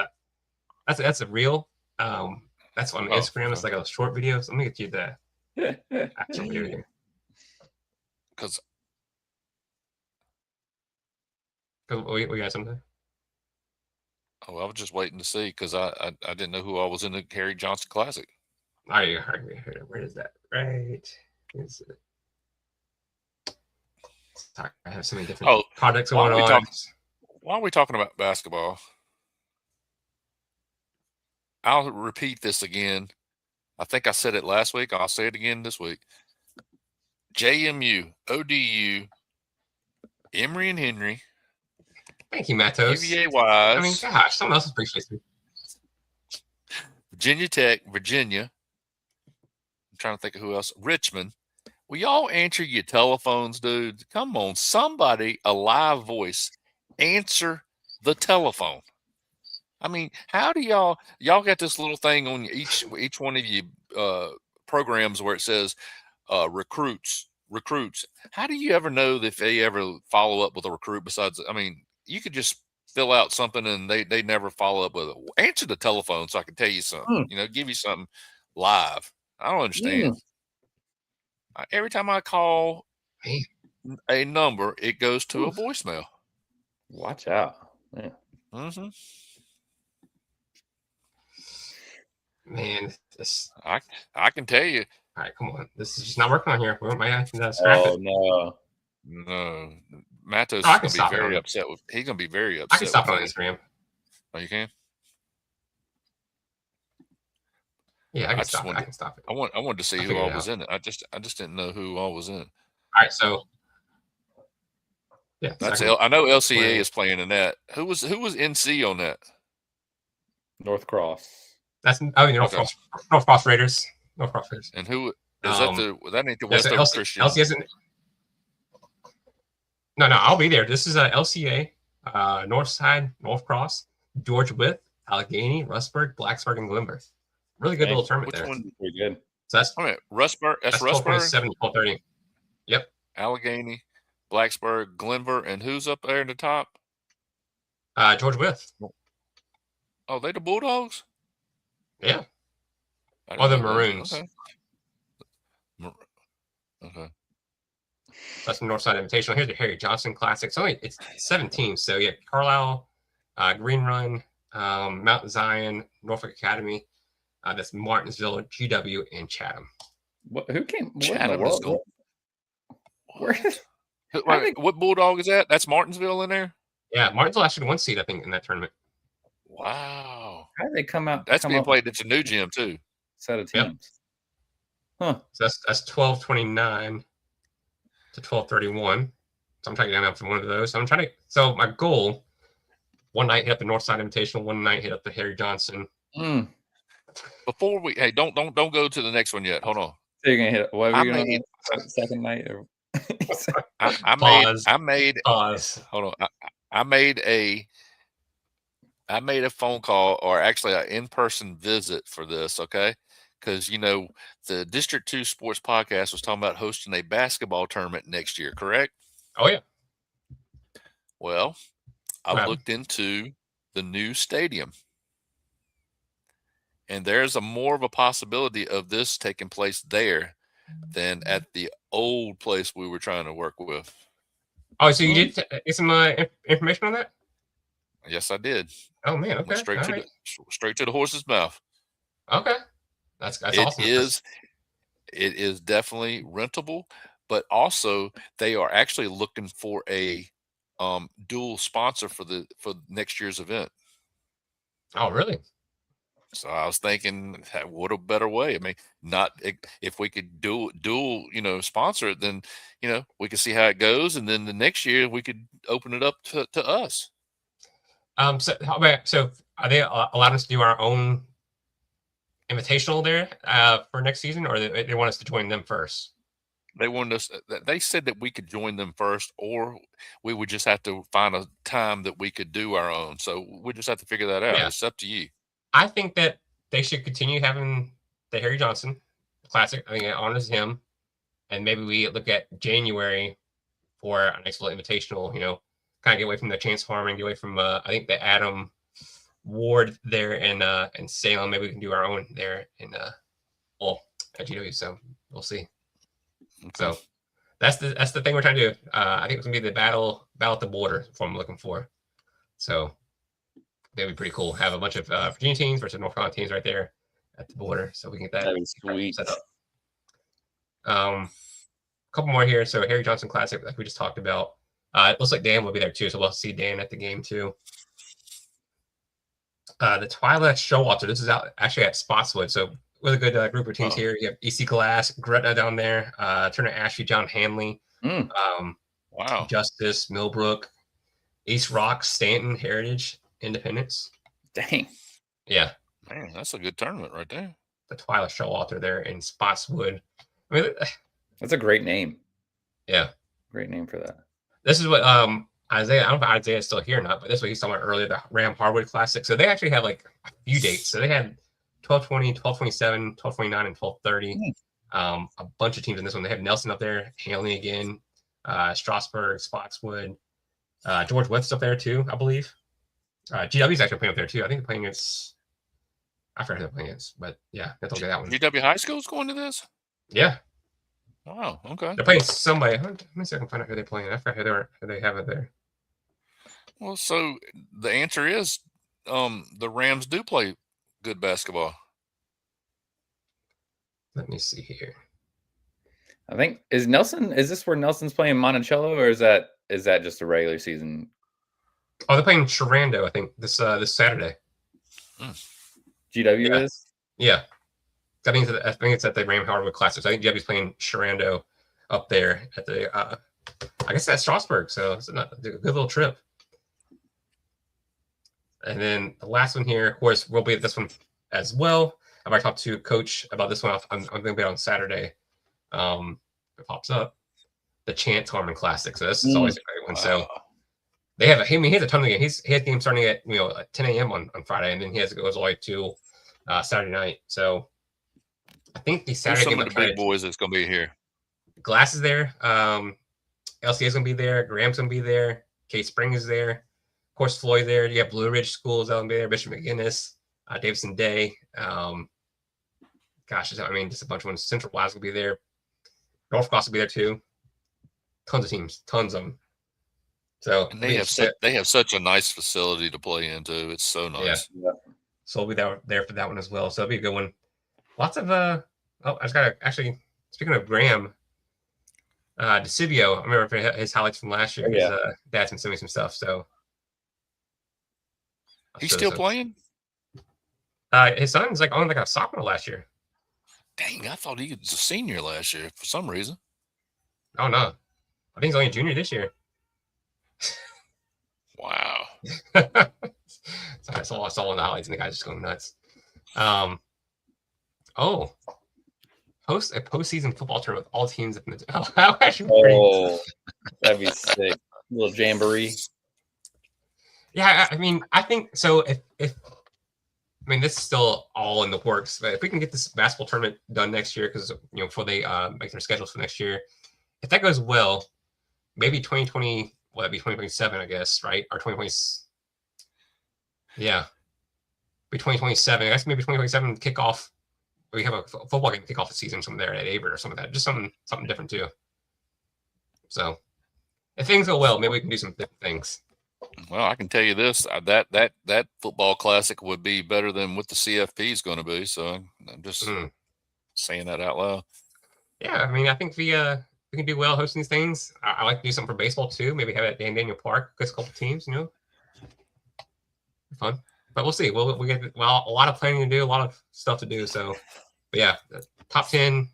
A: that's a reel. That's on Instagram. It's like a short video. So let me get you the actual video here.
B: Because
A: we got something.
B: Oh, I was just waiting to see because I didn't know who all was in the Harry Johnson Classic.
A: Where is that? Right. Is it? Sorry, I have so many different projects going on.
B: Why are we talking about basketball? I'll repeat this again. I think I said it last week. I'll say it again this week. JMU, ODU, Emory and Henry.
A: Thank you, Matos.
B: UVA Wise.
A: I mean, gosh, someone else appreciates me.
B: Virginia Tech, Virginia. I'm trying to think of who else. Richmond. Will y'all answer your telephones, dude? Come on, somebody, a live voice, answer the telephone. I mean, how do y'all got this little thing on each one of you programs where it says recruits. How do you ever know if they ever follow up with a recruit besides, I mean, you could just fill out something and they never follow up with it. Answer the telephone so I can tell you something, give you something live. I don't understand. Every time I call a number, it goes to a voicemail.
C: Watch out. Yeah.
A: Mm-hmm. Man,
B: I can tell you.
A: All right, come on. This is just not working on here. We might have to scrap it.
B: No. Matos is going to be very upset. He's going to be very upset.
A: I can stop on Instagram.
B: Oh, you can?
A: Yeah, I can stop it.
B: I wanted to see who all was in it. I just didn't know who all was in it.
A: All right, so yeah,
B: I know LCA is playing in that. Who was NC on that?
C: North Cross.
A: That's North Cross Raiders. North Cross Raiders.
B: And who is that ain't the West Oak Christian?
A: LCA isn't. No, I'll be there. This is LCA, Northside, North Cross, George Wythe, Allegheny, Rustburg, Blacksburg, and Glenvar. Really good little tournament there.
C: Pretty good.
A: So that's
B: Rustburg. That's Rustburg.
A: 1227, 1230. Yep.
B: Allegheny, Blacksburg, Glenvar, and who's up there in the top?
A: George Wythe.
B: Oh, they the Bulldogs?
A: Yeah.
B: I
A: Or
B: didn't
A: the
B: know that.
A: Maroons.
B: Okay. Okay.
A: That's the Northside Invitational. Here's the Harry Johnson Classic. It's 17. So yeah, Carlisle, Green Run, Mount Zion, Norfolk Academy. That's Martinsville, GW, and Chatham.
C: Who came? What in the
B: Chatham is
C: world?
B: going.
C: Where?
B: What Bulldog is that? That's Martinsville in there?
A: Yeah, Martinsville actually one seed, I think, in that tournament.
B: Wow.
C: How did they come out?
B: That's being played at the new gym too.
C: Set of teams. Yep. Huh.
A: So that's 1229 to 1231. So I'm trying to get up from one of those. So my goal, one night hit up the Northside Invitational, one night hit up the Harry Johnson.
B: Before we don't go to the next one yet. Hold on.
C: So you're gonna hit what are you gonna hit second night? Or...
A: I made
B: hold on. I made a phone call, or actually an in-person visit for this, okay? Because the District 2 Sports Podcast was talking about hosting a basketball tournament next year, correct?
A: Oh yeah.
B: Well, I've looked into the new stadium, and there's more of a possibility of this taking place there than at the old place we were trying to work with.
A: Oh, so you did get some information on that?
B: Yes, I did.
A: Oh man, okay.
B: Straight to the horse's mouth.
A: Okay, that's awesome.
B: It is definitely rentable, but also they are actually looking for a dual sponsor for next year's event.
A: Oh, really?
B: So I was thinking, what a better way. I mean, if we could dual sponsor it, then we could see how it goes, and then the next year we could open it up to us.
A: So are they allowed us to do our own invitational there for next season, or they want us to join them first?
B: They wanted us. They said that we could join them first, or we would just have to find a time that we could do our own. So we just have to figure that out. Yeah. It's up to you.
A: I think that they should continue having the Harry Johnson Classic. I think it honors him, and maybe we look at January for a nice little invitational. Kind of get away from the Chance Farming, get away from I think the Adam Ward there in Salem. Maybe we can do our own there at GW. So we'll see. Okay. So that's the thing we're trying to do. I think it's gonna be the battle at the border. That's what I'm looking for. So that'd be pretty cool. Have a bunch of Virginia teams versus North Carolina teams right there at the border, so we can get that.
C: That'd be sweet.
A: Set up. A couple more here. So Harry Johnson Classic, like we just talked about. It looks like Dan will be there too, so we'll see Dan at the game too. The Twilight Showalter. This is out actually at Spotswood, so really good group of teams here. You have EC Glass, Gretna down there, Turner Ashby, John Hanley,
B: wow,
A: Justice, Millbrook, East Rock, Stanton, Heritage, Independence.
C: Dang.
A: Yeah.
B: Man, that's a good tournament right there.
A: The Twilight Showalter there in Spotswood. I mean,
C: that's a great name.
A: Yeah.
C: Great name for that.
A: This is what Isaiah, I don't know if Isaiah is still here or not, but this is what he's talking about earlier, the Ram Hardwood Classic. So they actually have like a few dates. So they had 1220, 1227, 1229, and 1230. A bunch of teams in this one. They have Nelson up there, Hanley again, Strasburg, Spotswood, George Wythe's up there too, I believe. GW's actually playing up there too. I think they're playing against, I forgot who they're playing against, but yeah, that's okay, that one.
B: GW High School's going to this?
A: Yeah.
B: Wow, okay.
A: They're playing somebody. Let me see if I can find out who they're playing. I forgot who they have it there.
B: Well, so the answer is the Rams do play good basketball.
A: Let me see here.
C: I think is this where Nelson's playing Monticello, or is that just a regular season?
A: Oh, they're playing Sharando, I think, this Saturday.
C: GW is?
A: Yeah. I think it's at the Ram Hardwood Classic. So I think GW's playing Sharando up there at the I guess that's Strasburg, so it's a good little trip. And then the last one here, of course, we'll be at this one as well. I've already talked to Coach about this one. I'm going to be on Saturday. It pops up. The Chance Harmon Classic. So this is always a great one. So they have he has a ton of games. He has games starting at 10 a.m. on Friday, and then he goes all the way to Saturday night. So I think the
B: Who's
A: Saturday
B: some
A: game
B: of the big boys that's going to be here?
A: Glass is there. LCA is going to be there. Graham's going to be there. K Spring is there. Of course, Floyd there. You have Blue Ridge Schools out there. Bishop McGinnis, Davidson Day. Just a bunch of ones. Central Wise will be there. Northcross will be there too. Tons of teams. Tons of them. So
B: and they have such a nice facility to play in too. It's so nice.
A: Yeah. So we'll be there for that one as well. So it'll be a good one. Lots of I just gotta actually, speaking of Graham, DeCivio, I remember his highlights from last year. His dad's been sending me some stuff. So
B: he's still playing?
A: His son's on a sophomore last year.
B: Dang, I thought he was a senior last year for some reason.
A: Oh no. I think he's only a junior this year.
B: Wow.
A: So I saw on the highlights and the guy's just going nuts. Host a postseason football tournament with all teams.
C: That'd be sick. A little jamboree.
A: Yeah, I think so. If this is still all in the works, but if we can get this basketball tournament done next year, because before they make their schedules for next year, if that goes well, maybe 2020. Well, that'd be 2027, I guess, right? Or 2020. Yeah. Be 2027. I guess maybe 2027 kickoff. We have a football game kick off the season somewhere there at Aver or something like that. Just something different too. So if things go well, maybe we can do some different things.
B: Well, I can tell you this: that football classic would be better than what the CFP is going to be. So I'm just saying that out loud.
A: Yeah, I think we can do well hosting these things. I like to do something for baseball too. Maybe have it at Dan Daniel Park, just a couple teams, Fun. But we'll see. We get a lot of planning to do, a lot of stuff to do. So, but yeah, top 10.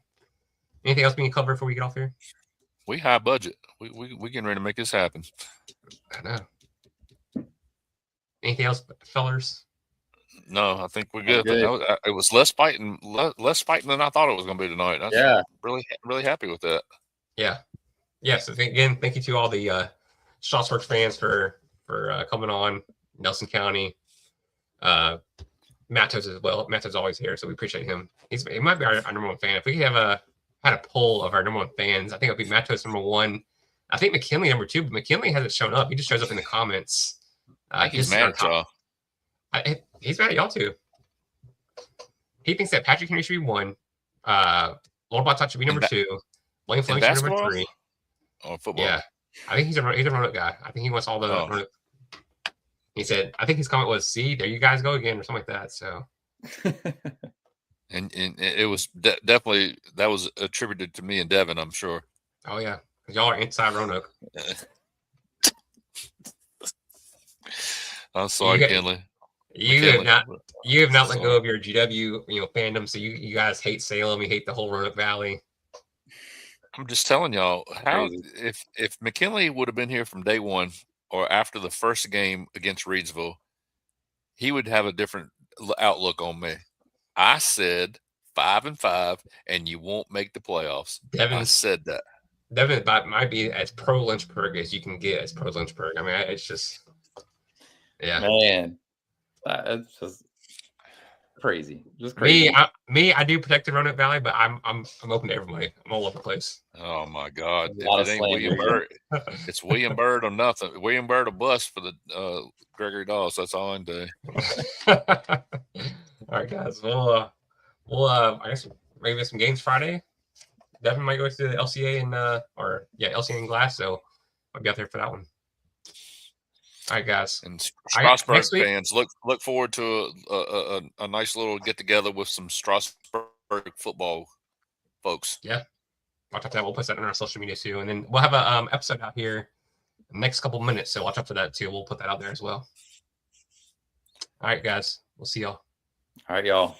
A: Anything else we can cover before we get off here?
B: We high budget. We getting ready to make this happen.
A: I know. Anything else, fellers?
B: No, I think we're good. It was less fighting than I thought it was going to be tonight. I'm really happy with that. Yeah.
A: Yes. Again, thank you to all the Strasburg fans for coming on. Nelson County, Matos as well. Matos always here, so we appreciate him. He might be our number one fan. If we could have had a poll of our number one fans, I think it would be Matos number one. I think McKinley number two, but McKinley hasn't shown up. He just shows up in the comments.
B: He's mad at y'all.
A: He's mad at y'all too. He thinks that Patrick Henry should be one. Lord Bottot should be number two. William Fleming should be number three.
B: Oh, football.
A: Yeah, I think he's a Roanoke guy. I think he wants all the. Roanoke. He said, I think his comment was, "See, there you guys go again," or something like that. So,
B: and it was definitely that was attributed to me and Devin, I'm sure.
A: Oh yeah, because y'all are inside Roanoke.
B: I'm sorry, Kenley.
A: You have not let go of your GW fandom. So you guys hate Salem. You hate the whole Roanoke Valley.
B: I'm just telling y'all how if McKinley would have been here from day one or after the first game against Reidsville, he would have a different outlook on me. I said 5-5, and you won't make the playoffs. I said that.
A: Devin might be as pro Lynchburg as you can get as pro Lynchburg. It's just, yeah,
C: man, it's just crazy. Just crazy.
A: I do protect the Roanoke Valley, but I'm open to everybody. I'm all over the place.
B: Oh my God! If it ain't William Byrd, it's William Byrd or nothing. William Byrd or bust for the Gregory Dawes. That's all I can do.
A: All right, guys. We'll I guess maybe some games Friday. Devin might go to the LCA and LCA and Glass, so I'll be out there for that one. All right, guys.
B: And Strasburg fans, look forward to a nice little get together with some Strasburg football folks.
A: Yeah, watch out for that. We'll put that on our social media too, and then we'll have a episode out here in the next couple minutes. So watch out for that too. We'll put that out there as well. All right, guys. We'll see y'all.
C: All right, y'all.